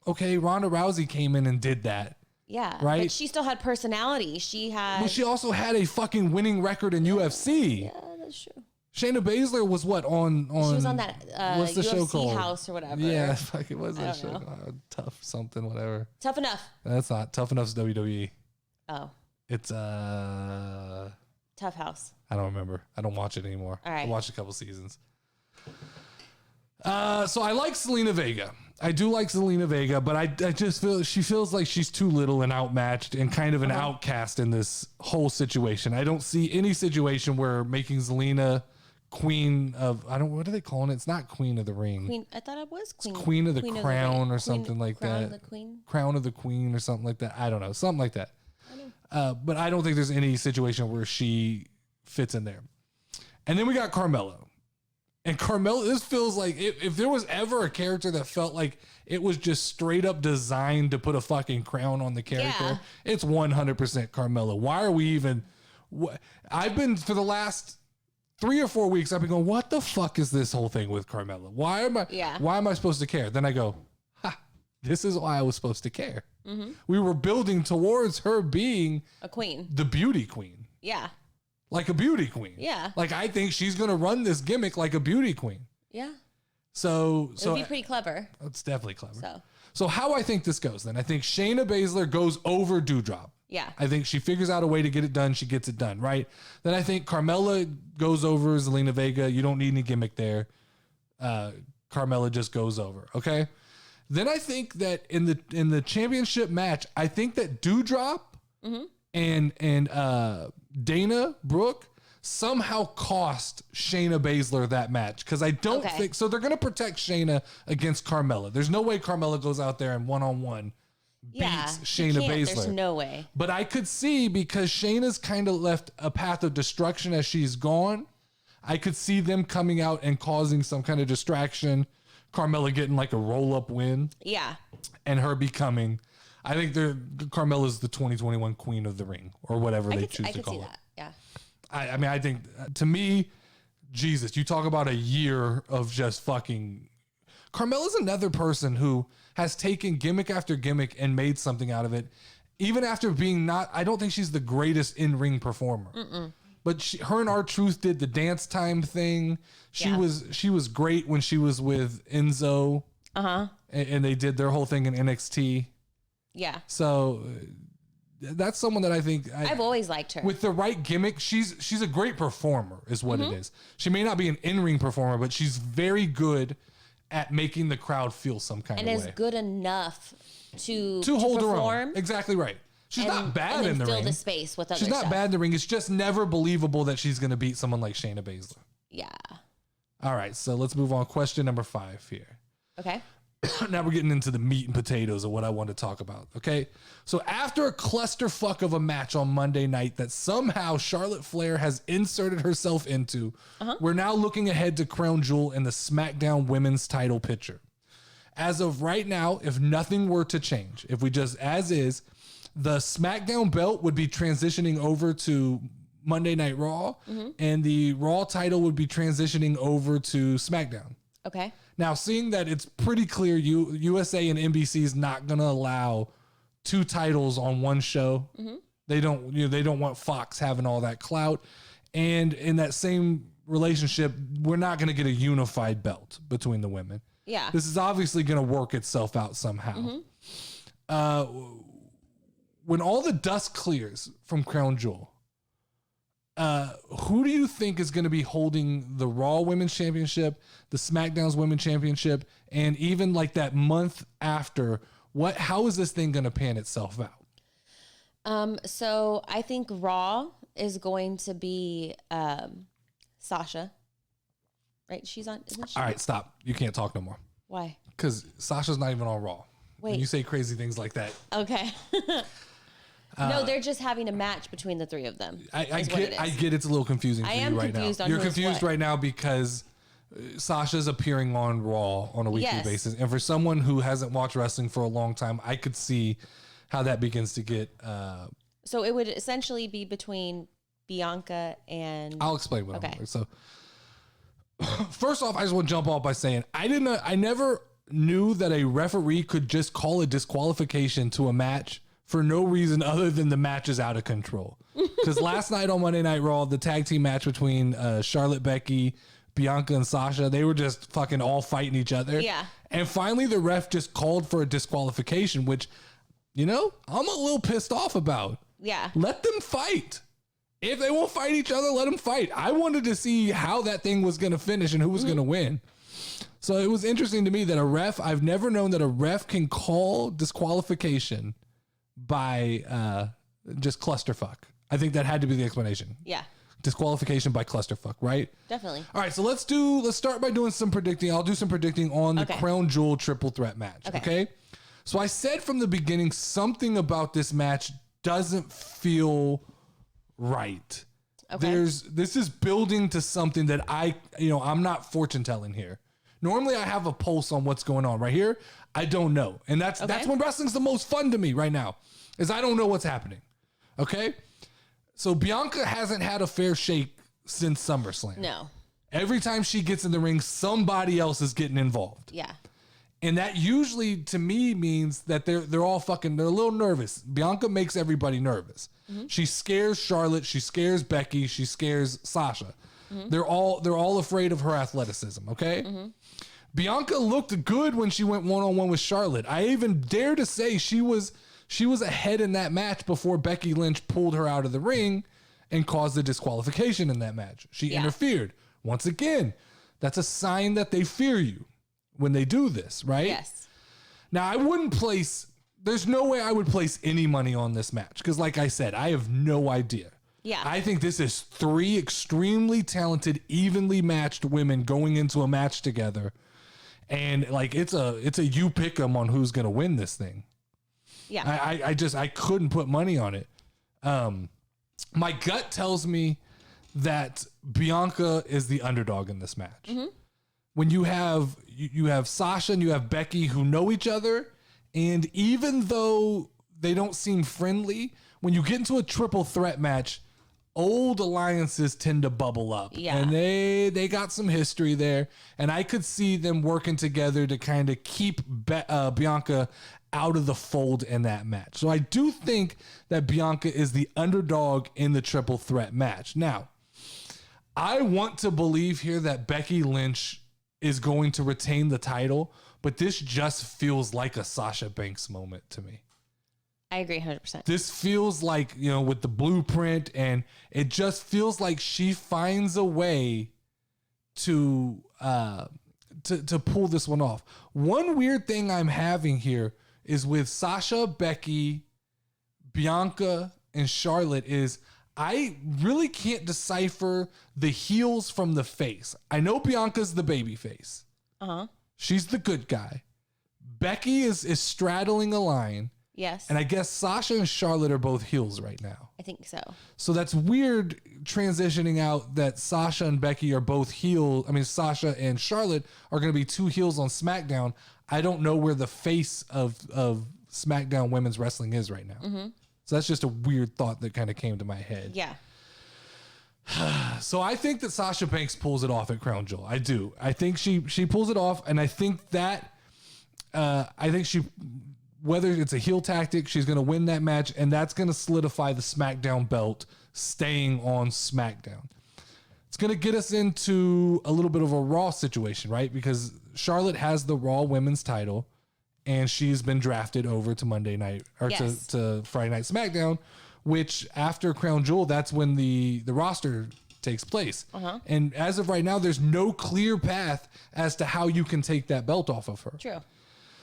Ronda Rousey came in and did that. Yeah, right. But she still had personality. She she also had a fucking winning record in UFC. Yeah, that's true. Shayna Baszler was what on? She was on that what's the UFC show called? House or whatever. Yeah, fuck it was that show know. called? Tough something whatever. Tough Enough. That's not Tough Enough's WWE. Oh. It's Tough House. I don't remember. I don't watch it anymore. All right. I watched a couple seasons. So I like Selena Vega. I do like Selena Vega, but I just feel she feels like she's too little and outmatched and kind of an outcast in this whole situation. I don't see any situation where making Selena queen of what are they calling it? It's not queen of the ring. Queen. I thought it was queen. It's queen of the crown or Queen- something like Crown that. of the Queen. Crown of the Queen or something like that. I don't know. Something like that. But I don't think there's any situation where she fits in there. And then we got Carmelo. And Carmella, this feels like if there was ever a character that felt like it was just straight up designed to put a fucking crown on the character, it's 100% Carmella. Why are we even... I've been, for the last 3 or 4 weeks, I've been going, what the fuck is this whole thing with Carmella? Why am I supposed to care? Then I go, this is why I was supposed to care. Mm-hmm. We were building towards her being a queen, the beauty queen. Yeah. Like a beauty queen. Yeah. Like, I think she's going to run this gimmick like a beauty queen. Yeah. So it would be pretty clever. It's definitely clever. So how I think this goes then, I think Shayna Baszler goes over Doudrop. Yeah. I think she figures out a way to get it done. She gets it done, right? Then I think Carmella goes over Selena Vega. You don't need any gimmick there. Carmella just goes over, okay? Then I think that in the championship match, I think that Doudrop and Dana Brooke somehow cost Shayna Baszler that match, because I don't think so. They're gonna protect Shayna against Carmella. There's no way Carmella goes out there and one-on-one beats Shayna Baszler. There's no way. But I could see, because Shayna's kind of left a path of destruction as she's gone, I could see them coming out and causing some kind of distraction. Carmella getting like a roll-up win. Yeah. And her becoming, I think Carmella's the 2021 Queen of the Ring, or whatever they choose to call it. I could see that, yeah. I mean, I think, to me, Jesus, you talk about a year of just fucking... Carmella's another person who has taken gimmick after gimmick and made something out of it, even after being not... I don't think she's the greatest in-ring performer. Mm-mm. But her and R-Truth did the dance time thing. She was great when she was with Enzo. Uh-huh. And they did their whole thing in NXT. Yeah. So that's someone that I think... I've always liked her. With the right gimmick, she's a great performer is what it is. She may not be an in-ring performer, but she's very good at making the crowd feel some kind of way. And is good enough to hold perform. Her own. Exactly right. She's not bad in the ring. Fill the space with other She's not stuff. bad in the ring. It's just never believable that she's going to beat someone like Shayna Baszler. Yeah. All right, so let's move on. Question number 5 here. Okay. Now we're getting into the meat and potatoes of what I want to talk about, okay? So after a clusterfuck of a match on Monday night that somehow Charlotte Flair has inserted herself into, we're now looking ahead to Crown Jewel in the SmackDown Women's title picture. As of right now, if nothing were to change, if we just as is, the SmackDown belt would be transitioning over to Monday Night Raw, and the Raw title would be transitioning over to SmackDown. Okay. Now, seeing that it's pretty clear USA and NBC is not going to allow 2 titles on one show. They don't want Fox having all that clout. And in that same relationship, we're not going to get a unified belt between the women. Yeah. This is obviously going to work itself out somehow. When all the dust clears from Crown Jewel, who do you think is going to be holding the Raw Women's Championship, the SmackDown's Women's Championship, and even like that month after? How is this thing going to pan itself out? So I think Raw is going to be Sasha. Right? She's on. Isn't she? All right, stop. You can't talk no more. Why? Because Sasha's not even on Raw. Wait. And you say crazy things like that. Okay. No, they're just having a match between the 3 of them. I get it's a little confusing for you right now. You're confused right now because Sasha's appearing on Raw on a weekly basis. And for someone who hasn't watched wrestling for a long time, I could see how that begins to get... So it would essentially be between Bianca and... I'll explain what I'm doing. So first off, I just want to jump off by saying I never knew that a referee could just call a disqualification to a match for no reason other than the match is out of control. Because last night on Monday Night Raw, the tag team match between Charlotte, Becky, Bianca, and Sasha, they were just fucking all fighting each other. Yeah. And finally, the ref just called for a disqualification, which, I'm a little pissed off about. Yeah. Let them fight. If they won't fight each other, let them fight. I wanted to see how that thing was going to finish and who was going to win. So it was interesting to me that I've never known that a ref can call disqualification by just clusterfuck. I think that had to be the explanation. Yeah. Disqualification by clusterfuck, right? Definitely. All right, so let's start by doing some predicting. I'll do some predicting on the Crown Jewel triple threat match. Okay. So I said from the beginning, something about this match doesn't feel right. Okay. This is building to something that I'm not fortune telling here. Normally I have a pulse on what's going on. Right here, I don't know. And that's when wrestling's the most fun to me right now, is I don't know what's happening. Okay? So Bianca hasn't had a fair shake since SummerSlam. No. Every time she gets in the ring, somebody else is getting involved. Yeah. And that usually to me means that they're a little nervous. Bianca makes everybody nervous. Mm-hmm. She scares Charlotte, she scares Becky, she scares Sasha. Mm-hmm. They're all afraid of her athleticism, okay? Mm-hmm. Bianca looked good when she went one-on-one with Charlotte. I even dare to say she was ahead in that match before Becky Lynch pulled her out of the ring and caused the disqualification in that match. She interfered. Once again, that's a sign that they fear you when they do this, right? Yes. Now, there's no way I would place any money on this match because, like I said, I have no idea. Yeah. I think this is 3 extremely talented, evenly matched women going into a match together. And like it's a you pick 'em on who's gonna win this thing. Yeah. I couldn't put money on it. My gut tells me that Bianca is the underdog in this match. Mm-hmm. When you have Sasha and you have Becky who know each other, and even though they don't seem friendly, when you get into a triple threat match, old alliances tend to bubble up. Yeah. And they got some history there. And I could see them working together to kind of keep Bianca out of the fold in that match. So I do think that Bianca is the underdog in the triple threat match. Now, I want to believe here that Becky Lynch is going to retain the title, but this just feels like a Sasha Banks moment to me. I agree 100%. This feels like, with the blueprint, and it just feels like she finds a way to pull this one off. One weird thing I'm having here is with Sasha, Becky, Bianca, and Charlotte is I really can't decipher the heels from the face. I know Bianca's the baby face. Uh-huh. She's the good guy. Becky is straddling a line. Yes. And I guess Sasha and Charlotte are both heels right now. I think so. So that's weird transitioning out that Sasha and Becky are both heels. I mean, Sasha and Charlotte are going to be 2 heels on SmackDown. I don't know where the face of SmackDown women's wrestling is right now. Mm-hmm. So that's just a weird thought that kind of came to my head. Yeah. So I think that Sasha Banks pulls it off at Crown Jewel. I do. I think she pulls it off, and I think that whether it's a heel tactic, she's going to win that match, and that's going to solidify the SmackDown belt staying on SmackDown. It's going to get us into a little bit of a Raw situation, right? Because Charlotte has the Raw women's title, and she's been drafted over to Monday night or to Friday Night SmackDown, which after Crown Jewel, that's when the roster takes place. Uh-huh. And as of right now, there's no clear path as to how you can take that belt off of her. True.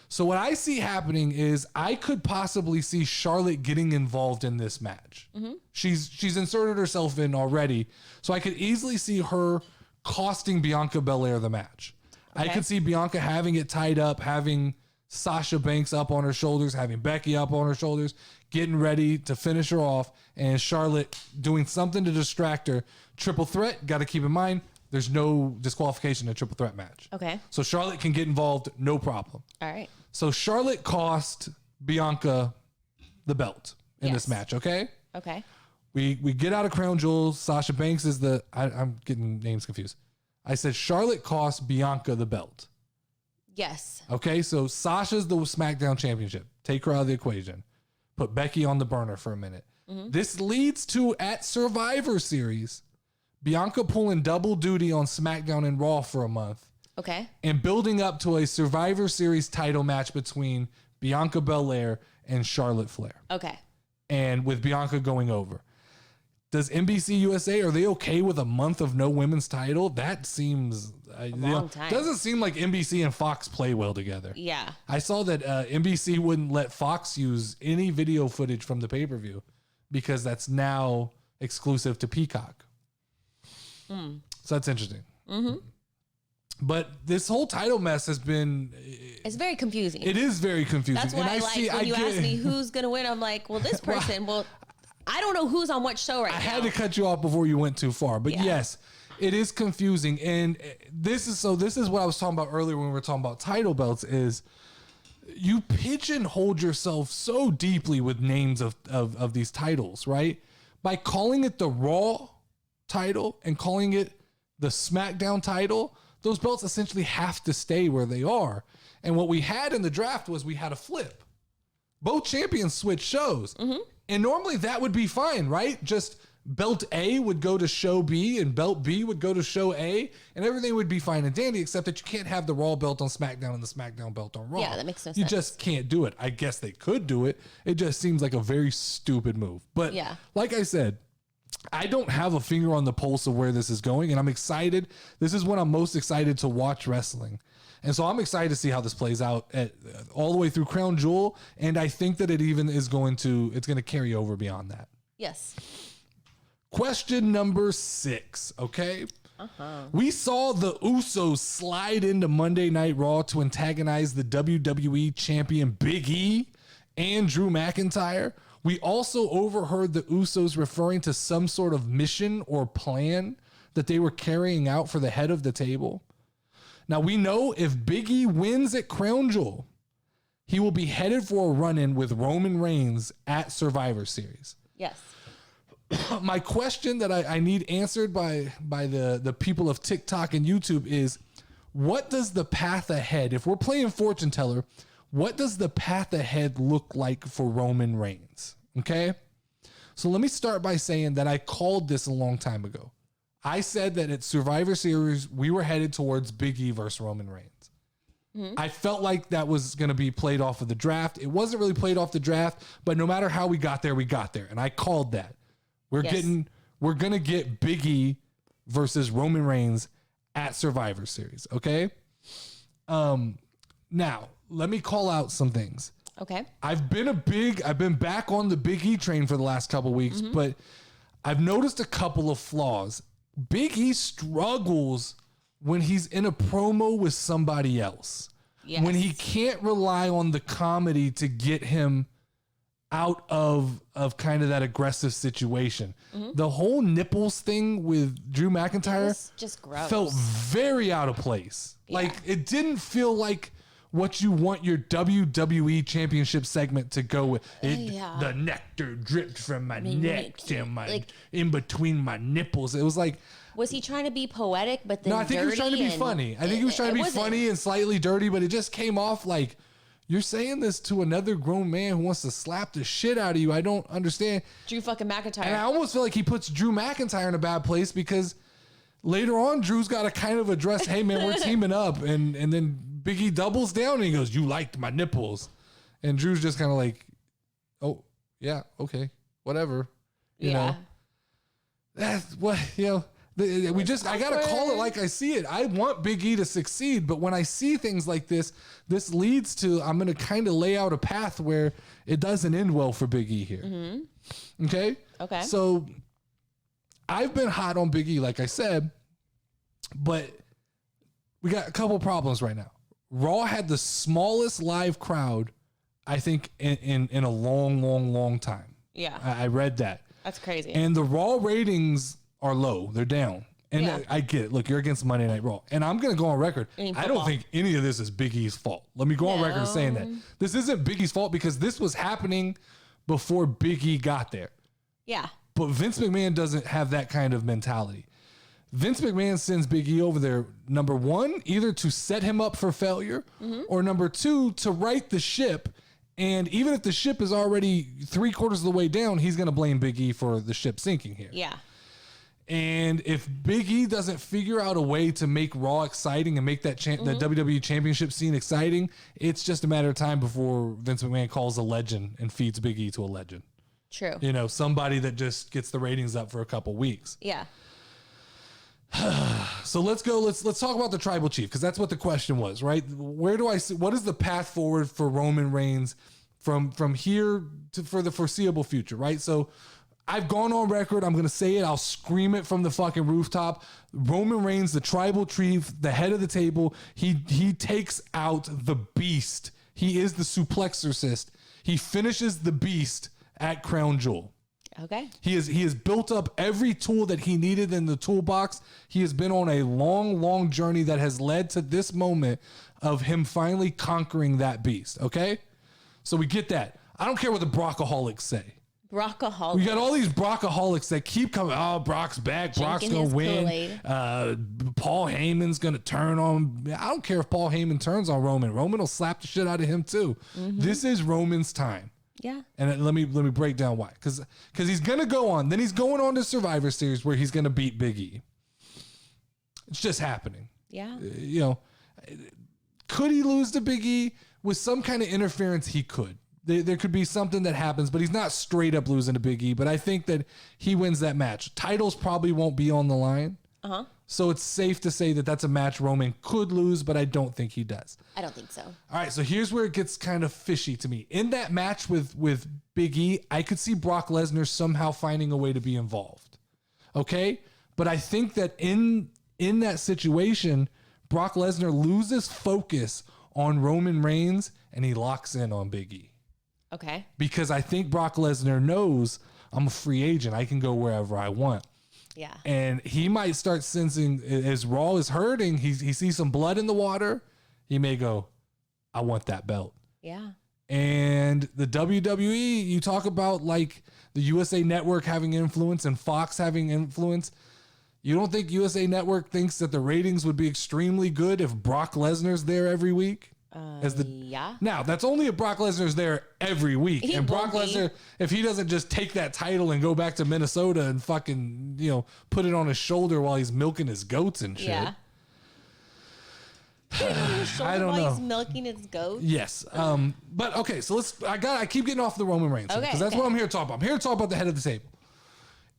So what I see happening is I could possibly see Charlotte getting involved in this match. Mm-hmm. She's inserted herself in already, so I could easily see her costing Bianca Belair the match. Okay. I could see Bianca having it tied up, having Sasha Banks up on her shoulders, having Becky up on her shoulders, getting ready to finish her off, and Charlotte doing something to distract her. Triple threat, got to keep in mind, there's no disqualification in a triple threat match. Okay. So Charlotte can get involved, no problem. All right. So Charlotte cost Bianca the belt in this match, okay? Okay. We get out of Crown Jewel. Sasha Banks is I'm getting names confused. I said Charlotte cost Bianca the belt. Yes. Okay, so Sasha's the SmackDown Championship. Take her out of the equation. Put Becky on the burner for a minute. Mm-hmm. This leads to, at Survivor Series, Bianca pulling double duty on SmackDown and Raw for a month. Okay. And building up to a Survivor Series title match between Bianca Belair and Charlotte Flair. Okay. And with Bianca going over. Does NBC USA, are they okay with a month of no women's title? That seems a long time. Doesn't seem like NBC and Fox play well together. Yeah. I saw that NBC wouldn't let Fox use any video footage from the pay-per-view because that's now exclusive to Peacock. Mm. So that's interesting. Mm-hmm. But this whole title mess has been... It's very confusing. It is very confusing. That's why when you ask me who's going to win, I'm like, well, this person... I don't know who's on what show right now. I had to cut you off before you went too far, but yes, it is confusing. And this is what I was talking about earlier when we were talking about title belts is you pigeonhole yourself so deeply with names of these titles, right? By calling it the Raw title and calling it the Smackdown title, those belts essentially have to stay where they are. And what we had in the draft was we had a flip. Both champions switched shows. And normally that would be fine, right? Just belt A would go to show B and belt B would go to show A and everything would be fine and dandy, except that you can't have the Raw belt on SmackDown and the SmackDown belt on Raw. Yeah, that makes no sense. You just can't do it. I guess they could do it. It just seems like a very stupid move. But like I said, I don't have a finger on the pulse of where this is going, and I'm excited. This is when I'm most excited to watch wrestling. And so I'm excited to see how this plays out all the way through Crown Jewel, and I think that it even is going to carry over beyond that. Yes. Question number 6, okay? We saw the Usos slide into Monday Night Raw to antagonize the WWE champion Big E and Drew McIntyre. We also overheard the Usos referring to some sort of mission or plan that they were carrying out for the head of the table. Now, we know if Big E wins at Crown Jewel, he will be headed for a run-in with Roman Reigns at Survivor Series. Yes. My question that I need answered by the people of TikTok and YouTube is, what does the path ahead, if we're playing fortune teller, what does the path ahead look like for Roman Reigns? Okay? So let me start by saying that I called this a long time ago. I said that at Survivor Series, we were headed towards Big E versus Roman Reigns. I felt like that was going to be played off of the draft. It wasn't really played off the draft, but no matter how we got there, we got there. And I called that. We're going to get Big E versus Roman Reigns at Survivor Series. Okay. Now let me call out some things. Okay. I've been back on the Big E train for the last couple of weeks, but I've noticed a couple of flaws. Big E struggles when he's in a promo with somebody else. Yes. When he can't rely on the comedy to get him out of kind of that aggressive situation. The whole nipples thing with Drew McIntyre just gross. Felt very out of place. Yeah. Like, it didn't feel like what you want your WWE championship segment to go with. The nectar dripped from my neck to my in between my nipples. It was like, was he trying to be poetic, but then no, I think he was trying to be funny. I think he was trying to be funny and slightly dirty, but it just came off like, you're saying this to another grown man who wants to slap the shit out of you. I don't understand. Drew fucking McIntyre. And I almost feel like he puts Drew McIntyre in a bad place because later on, Drew's got to kind of address, hey man, we're teaming up. And then Big E doubles down and he goes, you liked my nipples. And Drew's just kind of like, oh, yeah, okay, whatever. You know, that's what, you know. I gotta call it like I see it. I want Big E to succeed, but when I see things like this leads to, I'm gonna kind of lay out a path where it doesn't end well for Big E here. Okay. So I've been hot on Big E, like I said, but we got a couple problems right now. Raw had the smallest live crowd, I think, in a long time. Yeah, I read that. That's crazy. And the Raw ratings are low. They're down. And I get it. Look, you're against Monday Night Raw. And I'm going to go on record. I don't think any of this is Big E's fault. Let me go on record saying that. This isn't Big E's fault because this was happening before Big E got there. Yeah. But Vince McMahon doesn't have that kind of mentality. Vince McMahon sends Big E over there, number one, either to set him up for failure, or number two, to right the ship. And even if the ship is already 3/4 of the way down, he's going to blame Big E for the ship sinking here. Yeah. And if Big E doesn't figure out a way to make Raw exciting and make that the WWE Championship scene exciting, it's just a matter of time before Vince McMahon calls a legend and feeds Big E to a legend. True. You know, somebody that just gets the ratings up for a couple weeks. Yeah. So let's go. Let's talk about the Tribal Chief, because that's what the question was, right? Where do I see? What is the path forward for Roman Reigns from here to for the foreseeable future, right? So I've gone on record. I'm going to say it. I'll scream it from the fucking rooftop. Roman Reigns, the Tribal Chief, the head of the table. He takes out the Beast. He is the suplexorcist. He finishes the Beast at Crown Jewel. Okay. He has built up every tool that he needed in the toolbox. He has been on a long journey that has led to this moment of him finally conquering that beast. Okay? So we get that. I don't care what the Brockaholics say. Brockaholics. We got all these Brockaholics that keep coming. Oh, Brock's back. Brock's going to win. Paul Heyman's going to turn on. I don't care if Paul Heyman turns on Roman. Roman will slap the shit out of him too. This is Roman's time. Yeah. And let me break down why. Because he's going to go on. Then he's going on to Survivor Series where he's going to beat Big E. It's just happening. Yeah. You know, could he lose to Big E? With some kind of interference, he could. There could be something that happens, but he's not straight up losing to Big E. But I think that he wins that match. Titles probably won't be on the line. So it's safe to say that that's a match Roman could lose, but I don't think he does. I don't think so. All right, so here's where it gets kind of fishy to me. In that match with Big E, I could see Brock Lesnar somehow finding a way to be involved. Okay? But I think that in that situation, Brock Lesnar loses focus on Roman Reigns and he locks in on Big E. Okay. Because I think Brock Lesnar knows I'm a free agent. I can go wherever I want. Yeah. And he might start sensing as Raw is hurting, he sees some blood in the water. He may go, I want that belt. Yeah. And the WWE, you talk about like the USA Network having influence and Fox having influence. You don't think USA Network thinks that the ratings would be extremely good if Brock Lesnar's there every week? Yeah. Now, that's only if Brock Lesnar's there every week. He and Brock won't be. Lesnar, if he doesn't just take that title and go back to Minnesota and fucking, put it on his shoulder while he's milking his goats and shit. Yeah. I don't know. He's milking his goats. Yes. But okay, so I keep getting off the Roman Reigns because that's what I'm here to talk about. I'm here to talk about the head of the table.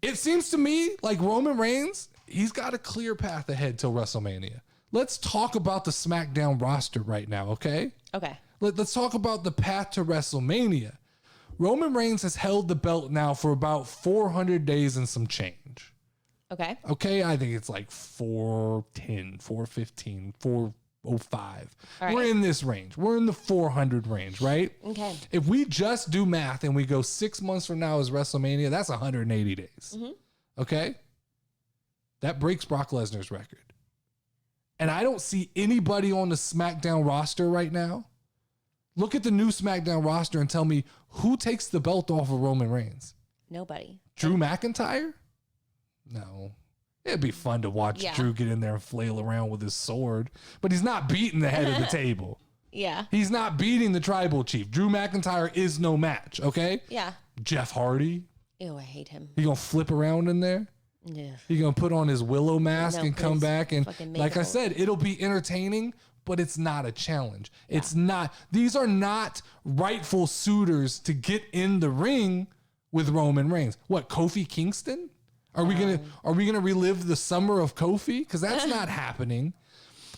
It seems to me like Roman Reigns, he's got a clear path ahead till WrestleMania. Let's talk about the SmackDown roster right now, okay? Okay. Let's talk about the path to WrestleMania. Roman Reigns has held the belt now for about 400 days and some change. Okay. Okay, I think it's like 410, 415, 405. All We're right. in this range. We're in the 400 range, right? Okay. If we just do math and we go 6 months from now is WrestleMania, that's 180 days. Okay? That breaks Brock Lesnar's record. And I don't see anybody on the SmackDown roster right now. Look at the new SmackDown roster and tell me who takes the belt off of Roman Reigns. Nobody. Drew McIntyre? No. It'd be fun to watch Drew get in there and flail around with his sword. But he's not beating the head of the table. Yeah. He's not beating the tribal chief. Drew McIntyre is no match, okay? Yeah. Jeff Hardy? Ew, I hate him. He gonna flip around in there? Yeah. He gonna put on his Willow mask No, and come please. back and Fucking like I makeup. said, it'll be entertaining, but it's not a challenge. It's not. These are not rightful suitors to get in the ring with Roman Reigns. What, Kofi Kingston? Are we gonna relive the summer of Kofi? Because that's not happening.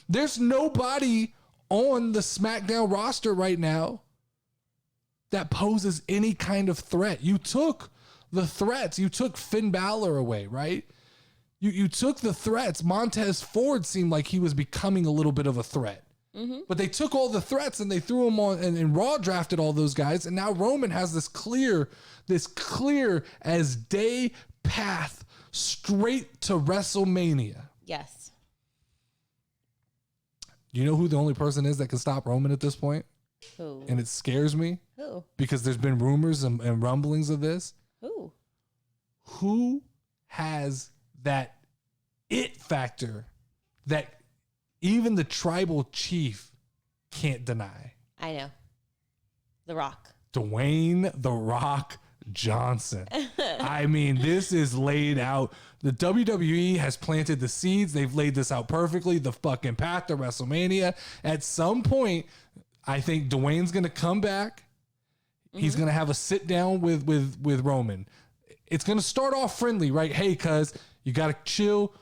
There's nobody on the SmackDown roster right now that poses any kind of threat. You took the threats. You took Finn Balor away, right? You took the threats. Montez Ford seemed like he was becoming a little bit of a threat. But they took all the threats and they threw them on and Raw drafted all those guys. And now Roman has this clear as day path straight to WrestleMania. Yes. You know who the only person is that can stop Roman at this point? Who? And it scares me Who? because there's been rumors and rumblings of this. Who? Who has that it factor that even the tribal chief can't deny? I know. The Rock. Dwayne The Rock Johnson. I mean, this is laid out. The WWE has planted the seeds. They've laid this out perfectly. The fucking path to WrestleMania. At some point, I think Dwayne's going to come back. He's going to have a sit down with Roman. It's going to start off friendly, right? Hey, cuz you got to chill.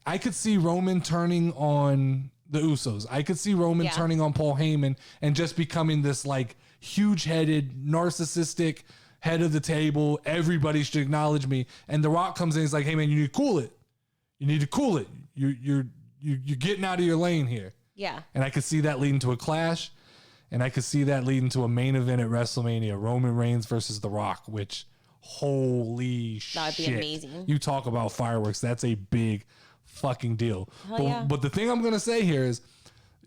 I could see Roman turning on the Usos. I could see Roman turning on Paul Heyman and just becoming this like huge-headed, narcissistic head of the table. Everybody should acknowledge me. And The Rock comes in. He's like, "Hey man, you need to cool it. You need to cool it. You're getting out of your lane here." Yeah. And I could see that leading to a clash, and I could see that leading to a main event at WrestleMania: Roman Reigns versus The Rock. Which, holy shit. That would be amazing. You talk about fireworks. That's a big fucking deal. But the thing I'm going to say here is,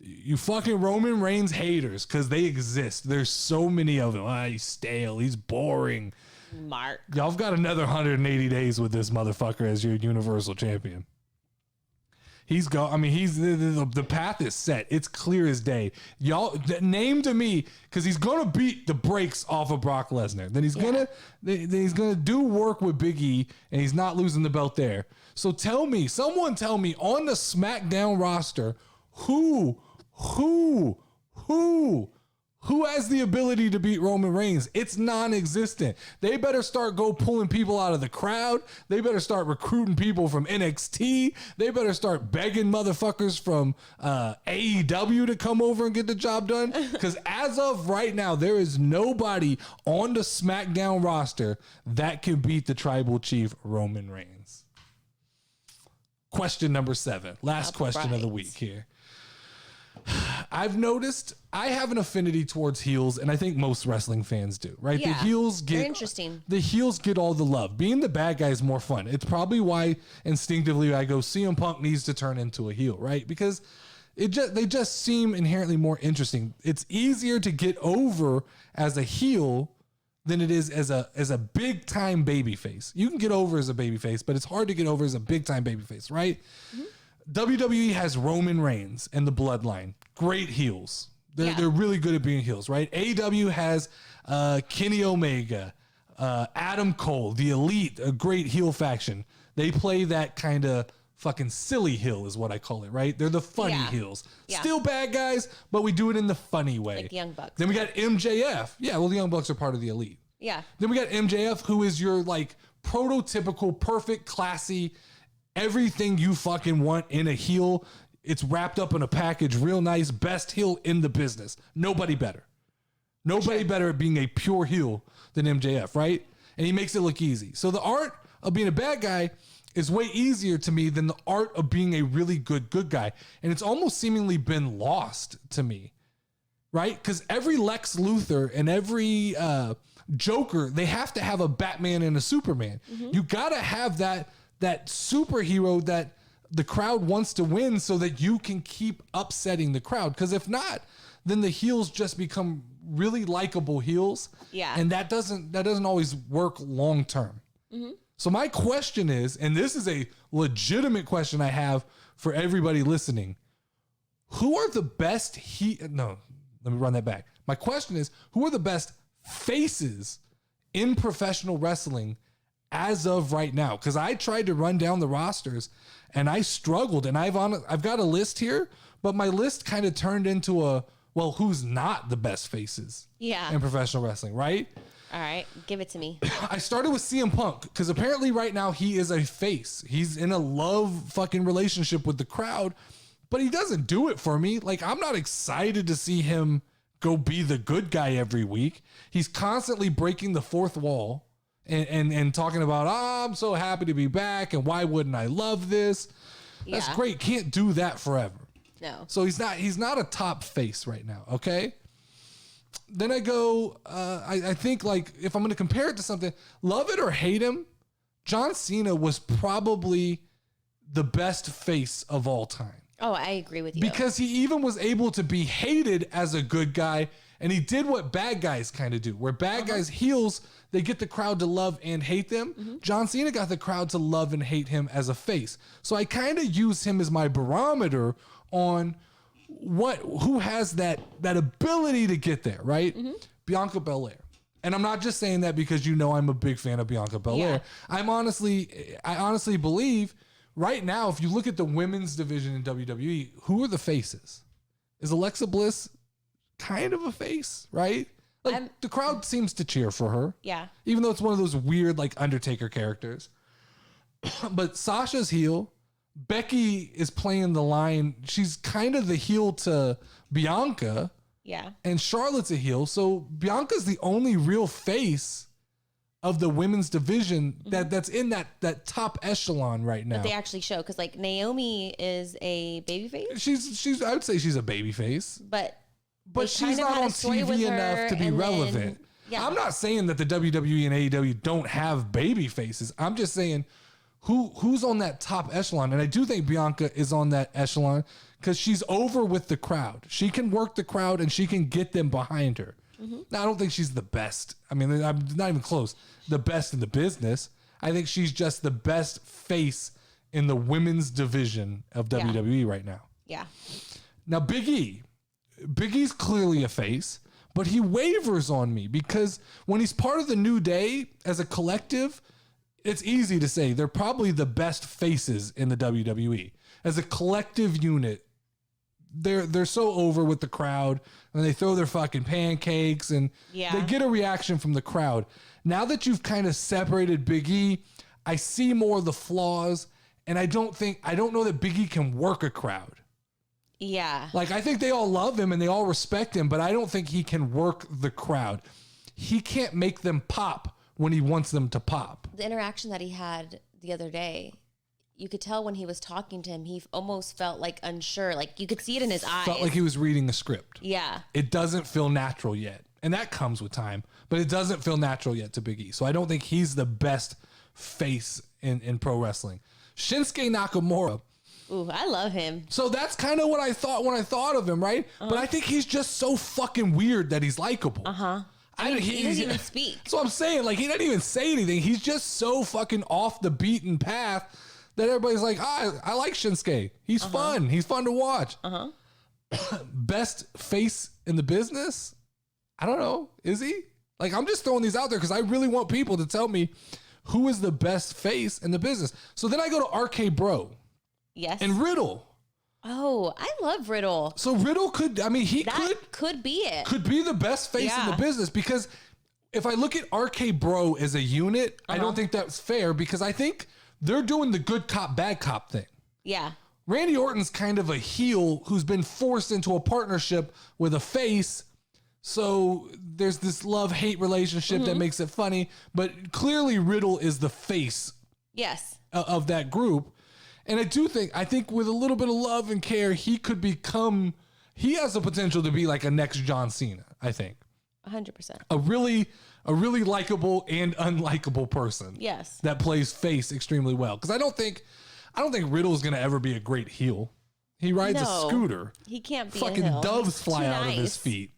you fucking Roman Reigns haters, because they exist. There's so many of them. He's stale. He's boring. Mark. Y'all have got another 180 days with this motherfucker as your Universal Champion. He's the path is set. It's clear as day. Y'all name to me, because he's gonna beat the brakes off of Brock Lesnar. Then he's gonna do work with Big E, and he's not losing the belt there. So someone tell me on the SmackDown roster who has the ability to beat Roman Reigns? It's non-existent. They better start pulling people out of the crowd. They better start recruiting people from NXT. They better start begging motherfuckers from AEW to come over and get the job done. Because as of right now, there is nobody on the SmackDown roster that can beat the Tribal Chief Roman Reigns. Question number 7. Last question of the week here. I've noticed I have an affinity towards heels, and I think most wrestling fans do, right? Yeah, the heels get interesting. The heels get all the love. Being the bad guy is more fun. It's probably why instinctively I go, CM Punk needs to turn into a heel, right? Because they just seem inherently more interesting. It's easier to get over as a heel than it is as a big time babyface. You can get over as a babyface, but it's hard to get over as a big time babyface, right? Mm-hmm. WWE has Roman Reigns and the Bloodline. Great heels. They're really good at being heels, right? AEW has Kenny Omega, Adam Cole, the Elite, a great heel faction. They play that kind of fucking silly heel is what I call it, right? They're the funny heels. Yeah. Still bad guys, but we do it in the funny way. Like the Young Bucks. Then we got MJF. Yeah, well, the Young Bucks are part of the Elite. Yeah. Then we got MJF, who is your like prototypical, perfect, classy, everything you fucking want in a heel. It's wrapped up in a package, real nice, best heel in the business. Nobody better. Nobody better at being a pure heel than MJF, right? And he makes it look easy. So the art of being a bad guy is way easier to me than the art of being a really good guy. And it's almost seemingly been lost to me, right? Because every Lex Luthor and every Joker, they have to have a Batman and a Superman. Mm-hmm. You got to have that superhero that the crowd wants to win so that you can keep upsetting the crowd. Because if not, then the heels just become really likable heels. Yeah. And that doesn't always work long term. Mm-hmm. So my question is, and this is a legitimate question I have for everybody listening, who are the best let me run that back. My question is, who are the best faces in professional wrestling as of right now? Because I tried to run down the rosters and I struggled, and I've got a list here, but my list kind of turned into who's not the best faces in professional wrestling, right? All right, give it to me. I started with CM Punk because apparently right now he is a face. He's in a love fucking relationship with the crowd, but he doesn't do it for me. Like, I'm not excited to see him go be the good guy every week. He's constantly breaking the fourth wall and talking about, I'm so happy to be back, and why wouldn't I love this? That's great. Can't do that forever. No. So he's not a top face right now, okay? Then I go, I think, like, if I'm going to compare it to something, love it or hate him, John Cena was probably the best face of all time. Oh, I agree with you. Because he even was able to be hated as a good guy, and he did what bad guys kind of do, where bad guys, heels, they get the crowd to love and hate them. Mm-hmm. John Cena got the crowd to love and hate him as a face. So I kind of use him as my barometer on who has that ability to get there, right? Mm-hmm. Bianca Belair. And I'm not just saying that because I'm a big fan of Bianca Belair. Yeah. I honestly believe right now, if you look at the women's division in WWE, who are the faces? Is Alexa Bliss kind of a face, right? Like, the crowd seems to cheer for her. Yeah. Even though it's one of those weird, like, Undertaker characters. But Sasha's heel. Becky is playing the line. She's kind of the heel to Bianca. Yeah. And Charlotte's a heel. So Bianca's the only real face of the women's division that's in that top echelon right now. But they actually show, because, like, Naomi is a babyface. She's I would say she's a babyface. But she's not on TV enough to be relevant. Yeah. I'm not saying that the WWE and AEW don't have baby faces. I'm just saying who's on that top echelon. And I do think Bianca is on that echelon because she's over with the crowd. She can work the crowd and she can get them behind her. Now, I don't think she's the best. I mean, I'm not even close. The best in the business. I think she's just the best face in the women's division of WWE right now. Yeah. Now, Big E. Big E's clearly a face, but he wavers on me because when he's part of the New Day as a collective, it's easy to say they're probably the best faces in the WWE. As a collective unit, they're so over with the crowd and they throw their fucking pancakes and they get a reaction from the crowd. Now that you've kind of separated Big E, I see more of the flaws, and I don't know that Big E can work a crowd. Yeah. Like, I think they all love him and they all respect him, but I don't think he can work the crowd. He can't make them pop when he wants them to pop. The interaction that he had the other day, you could tell when he was talking to him, he almost felt like unsure. Like you could see it in his eyes. Felt like he was reading a script. Yeah. It doesn't feel natural yet. And that comes with time, but it doesn't feel natural yet to Big E. So I don't think he's the best face in pro wrestling. Shinsuke Nakamura. Ooh, I love him. So that's kind of what I thought when I thought of him, right? But I think he's just so fucking weird that he's likable. I mean, he doesn't even speak. So I'm saying, like, he doesn't even say anything. He's just so fucking off the beaten path that everybody's like, I like Shinsuke. He's fun. He's fun to watch. Best face in the business? I don't know. Is he? Like, I'm just throwing these out there because I really want people to tell me who is the best face in the business. So then I go to RK Bro. Yes. And Riddle. Oh, I love Riddle. So Riddle could be it. Could be the best face in the business, because if I look at RK Bro as a unit, I don't think that's fair, because I think they're doing the good cop, bad cop thing. Yeah. Randy Orton's kind of a heel who's been forced into a partnership with a face. So there's this love-hate relationship that makes it funny, but clearly Riddle is the face Yes. of that group. And I think with a little bit of love and care, he has the potential to be like a next John Cena, I think. 100%. A really likable and unlikable person. Yes. That plays face extremely well. Because I don't think Riddle is going to ever be a great heel. He rides a scooter. He can't be fucking a heel. doves fly Too out of his nice. feet.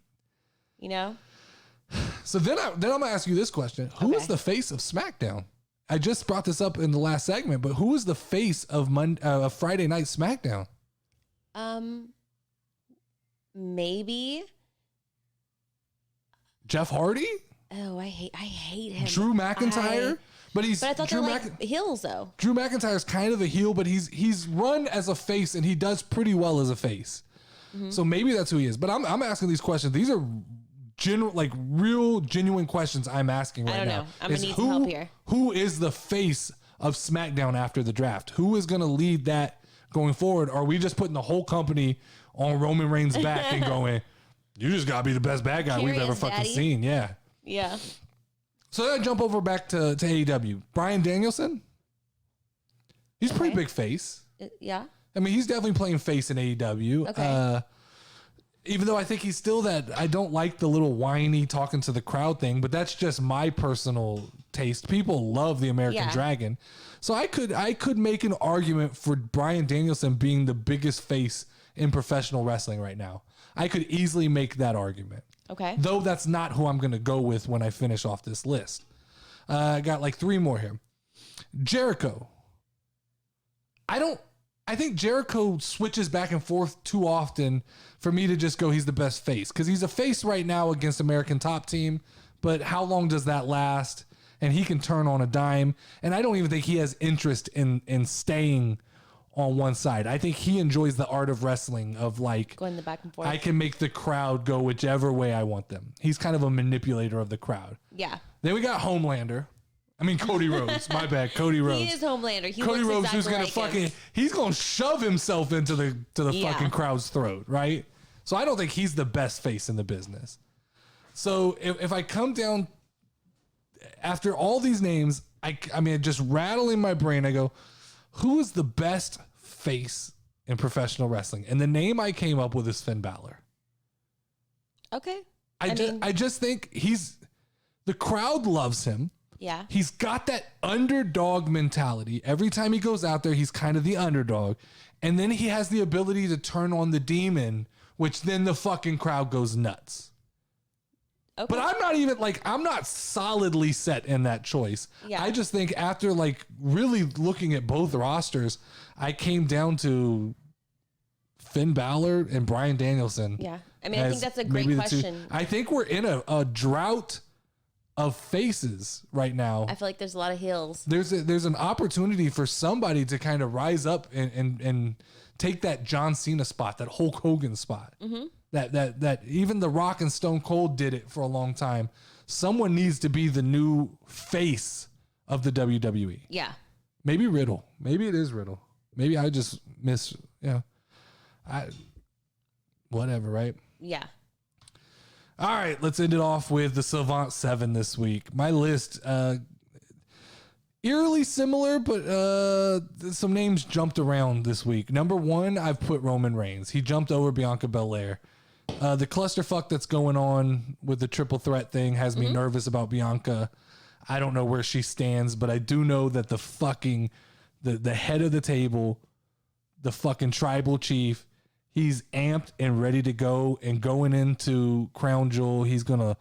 You know? So then I'm going to ask you this question. Who is the face of SmackDown? I just brought this up in the last segment, but who is the face of Friday Night SmackDown? Maybe Jeff Hardy? Oh, I hate him. Drew McIntyre? But I thought they're like heels though. Drew McIntyre's kind of a heel, but he's run as a face and he does pretty well as a face. So maybe that's who he is. But I'm asking these questions. These are real genuine questions I'm asking right now. I don't know. I'm gonna need some help here. Who is the face of SmackDown after the draft? Who is gonna lead that going forward? Or are we just putting the whole company on Roman Reigns' back and going, you just gotta be the best bad guy we've ever fucking seen? Yeah. Yeah. So then I jump over back to AEW. Bryan Danielson. He's a pretty big face. Yeah. I mean, he's definitely playing face in AEW. Okay. Even though I think he's still I don't like the little whiny talking to the crowd thing, but that's just my personal taste. People love the American Dragon. So I could make an argument for Bryan Danielson being the biggest face in professional wrestling right now. I could easily make that argument. Okay. Though that's not who I'm going to go with when I finish off this list. I got like 3 more here. Jericho. I think Jericho switches back and forth too often for me to just go he's the best face, because he's a face right now against American Top Team, but how long does that last? And he can turn on a dime, and I don't even think he has interest in staying on one side. I think he enjoys the art of wrestling, of like going the back and forth. I can make the crowd go whichever way I want them. He's kind of a manipulator of the crowd. Yeah. Then we got Cody Rhodes. My bad, Cody Rhodes. He is Homelander. Cody Rhodes, exactly who's gonna he's gonna shove himself into the fucking crowd's throat, right? So I don't think he's the best face in the business. So if I come down after all these names, I mean, just rattling my brain, I go, who is the best face in professional wrestling? And the name I came up with is Finn Balor. Okay. I just think The crowd loves him. Yeah. He's got that underdog mentality. Every time he goes out there, he's kind of the underdog. And then he has the ability to turn on the demon, which then the fucking crowd goes nuts. Okay. But I'm not even like, I'm not solidly set in that choice. Yeah. I just think after like really looking at both rosters, I came down to Finn Balor and Bryan Danielson. Yeah. I mean, I think that's a great question. I think we're in a drought of faces right now. I feel like there's a lot of heels. There's an opportunity for somebody to kind of rise up and take that John Cena spot, that Hulk Hogan spot. Mm-hmm. That even The Rock and Stone Cold did it for a long time. Someone needs to be the new face of the WWE. Yeah. Maybe Riddle. Maybe it is Riddle. Maybe I just miss. Yeah. Whatever. Right. Yeah. All right, let's end it off with the Savant 7 this week. My list, eerily similar, but some names jumped around this week. Number 1, I've put Roman Reigns. He jumped over Bianca Belair. The clusterfuck that's going on with the triple threat thing has me nervous about Bianca. I don't know where she stands, but I do know that the head of the table, the fucking tribal chief, he's amped and ready to go, and going into Crown Jewel, he's going to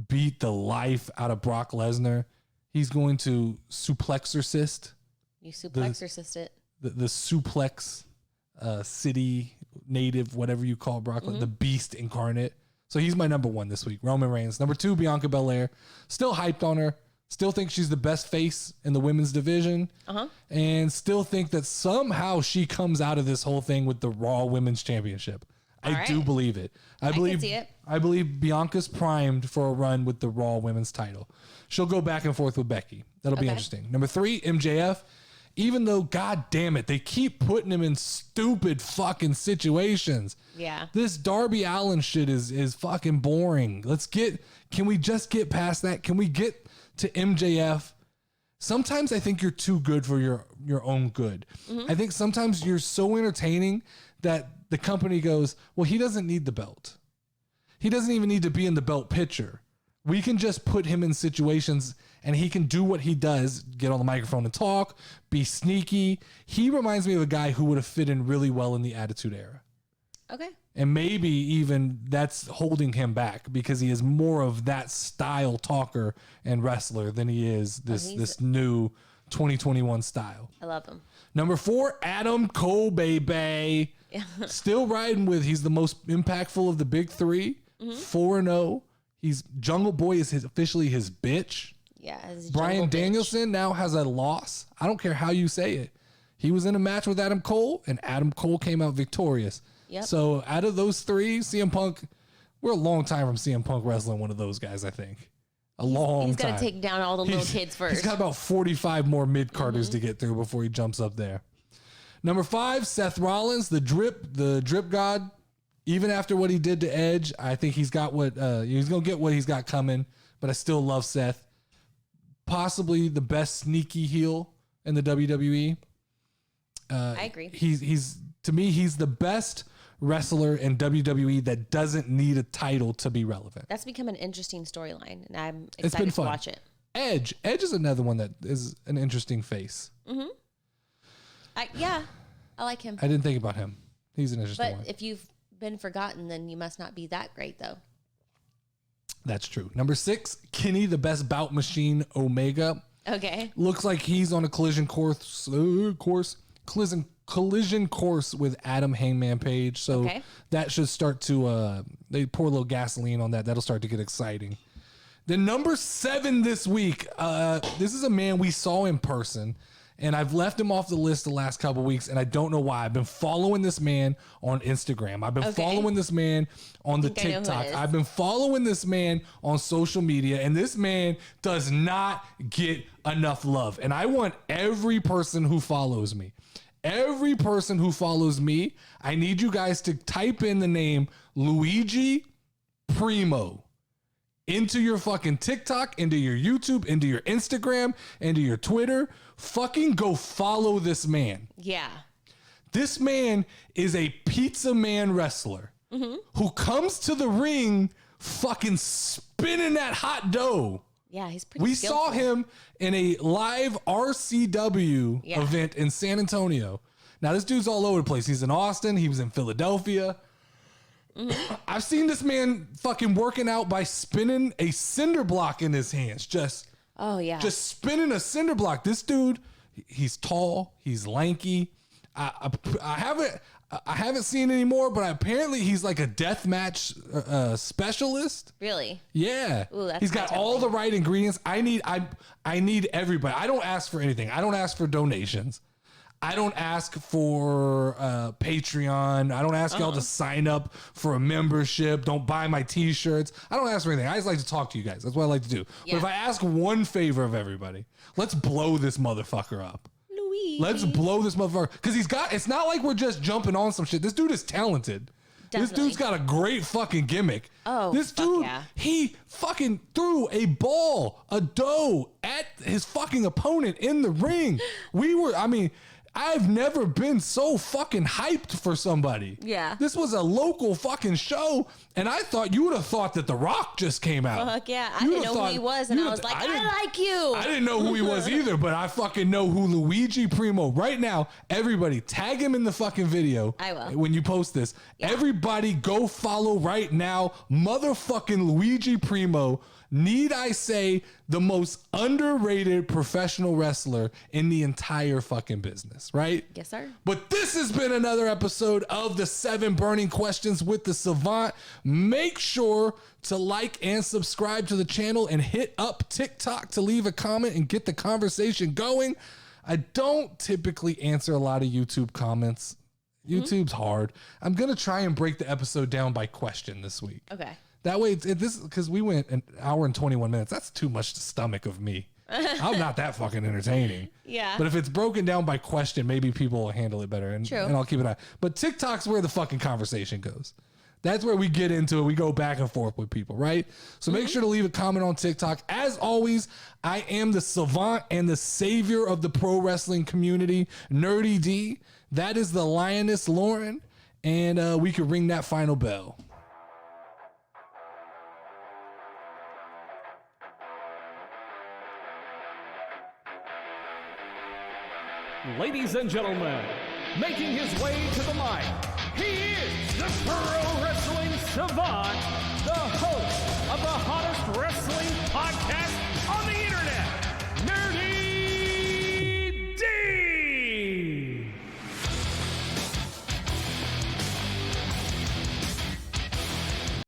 beat the life out of Brock Lesnar. He's going to suplexorcist. You suplexorcist it. The suplex city native, whatever you call Brock, the beast incarnate. So he's my number 1 this week, Roman Reigns. Number 2, Bianca Belair. Still hyped on her. Still think she's the best face in the women's division. And still think that somehow she comes out of this whole thing with the Raw Women's Championship. I do believe it. I can see it. I believe Bianca's primed for a run with the Raw Women's title. She'll go back and forth with Becky. That'll be interesting. Number 3, MJF. Even though, god damn it, they keep putting him in stupid fucking situations. Yeah. This Darby Allin shit is fucking boring. Can we just get past that? Can we get to MJF? Sometimes I think you're too good for your own good. I think sometimes you're so entertaining that the company goes, well, he doesn't need the belt. He doesn't even need to be in the belt picture. We can just put him in situations and he can do what he does, get on the microphone and talk, be sneaky. He reminds me of a guy who would have fit in really well in the Attitude Era. Okay. And maybe even that's holding him back because he is more of that style talker and wrestler than he is this new 2021 style. I love him. Number 4, Adam Cole, baby. Still riding with, he's the most impactful of the big 3. 4-0. He's Jungle Boy is officially his bitch. Yeah. Bryan Danielson now has a loss. I don't care how you say it. He was in a match with Adam Cole and Adam Cole came out victorious. Yep. So out of those 3, CM Punk, we're a long time from CM Punk wrestling one of those guys, I think. He's got to take down all the little kids first. He's got about 45 more mid-carders to get through before he jumps up there. Number 5, Seth Rollins, the drip god. Even after what he did to Edge, I think he's got he's going to get what he's got coming, but I still love Seth. Possibly the best sneaky heel in the WWE. I agree. He's to me, he's the best wrestler in WWE that doesn't need a title to be relevant. That's become an interesting storyline, and I'm It's excited been to fun. watch it. Edge is another one that is an interesting face. I like him. I didn't think about him. He's an interesting But one. if you've been forgotten, then you must not be that great, though. That's true. Number 6, Kenny, the best bout machine, Omega. Okay. Looks like he's on a collision course with Adam Hangman Page. So that should start to they pour a little gasoline on that. That'll start to get exciting. Then number 7 this week. This is a man we saw in person. And I've left him off the list the last couple of weeks, and I don't know why. I've been following this man on Instagram. I've been following this man on the TikTok. I've been following this man on social media, and this man does not get enough love. And I want every person who follows me, I need you guys to type in the name Luigi Primo into your fucking TikTok, into your YouTube, into your Instagram, into your Twitter. Fucking go follow this man. Yeah. This man is a pizza man wrestler who comes to the ring fucking spinning that hot dough Yeah, he's pretty We skillful. saw him in a live RCW event in San Antonio. Now, this dude's all over the place. He's in Austin. He was in Philadelphia. I've seen this man fucking working out by spinning a cinder block in his hands. Just spinning a cinder block. This dude, he's tall. He's lanky. I haven't seen any more, but apparently he's like a death match specialist. Really? Yeah. Ooh, that's he's got all the right ingredients. I need everybody. I don't ask for anything. I don't ask for donations. I don't ask for Patreon. I don't ask y'all to sign up for a membership. Don't buy my t-shirts. I don't ask for anything. I just like to talk to you guys. That's what I like to do. Yeah. But if I ask one favor of everybody, let's blow this motherfucker up. Luigi. Let's blow this motherfucker. Because it's not like we're just jumping on some shit. This dude is talented. Definitely. This dude's got a great fucking gimmick. Oh, this dude, he fucking threw a ball, a dough at his fucking opponent in the ring. I've never been so fucking hyped for somebody. Yeah. This was a local fucking show, and I thought you would have thought that The Rock just came out. Fuck yeah. I didn't know who he was, and I was like, I like you. I didn't know who he was either, but I fucking know who Luigi Primo. Right now, everybody, tag him in the fucking video. I will. When you post this. Yeah. Everybody go follow right now, motherfucking Luigi Primo. Need I say the most underrated professional wrestler in the entire fucking business, right? Yes, sir. But this has been another episode of the 7 Burning Questions with the Savant. Make sure to like and subscribe to the channel and hit up TikTok to leave a comment and get the conversation going. I don't typically answer a lot of YouTube comments. YouTube's hard. I'm going to try and break the episode down by question this week. Okay. That way, because we went an hour and 21 minutes. That's too much to stomach of me. I'm not that fucking entertaining. Yeah. But if it's broken down by question, maybe people will handle it better. And I'll keep an eye. But TikTok's where the fucking conversation goes. That's where we get into it. We go back and forth with people, right? So make sure to leave a comment on TikTok. As always, I am the savant and the savior of the pro wrestling community, Nerdy D. That is the Lioness Lauren. And we could ring that final bell. Ladies and gentlemen, making his way to the mic, he is the Pro Wrestling Savant,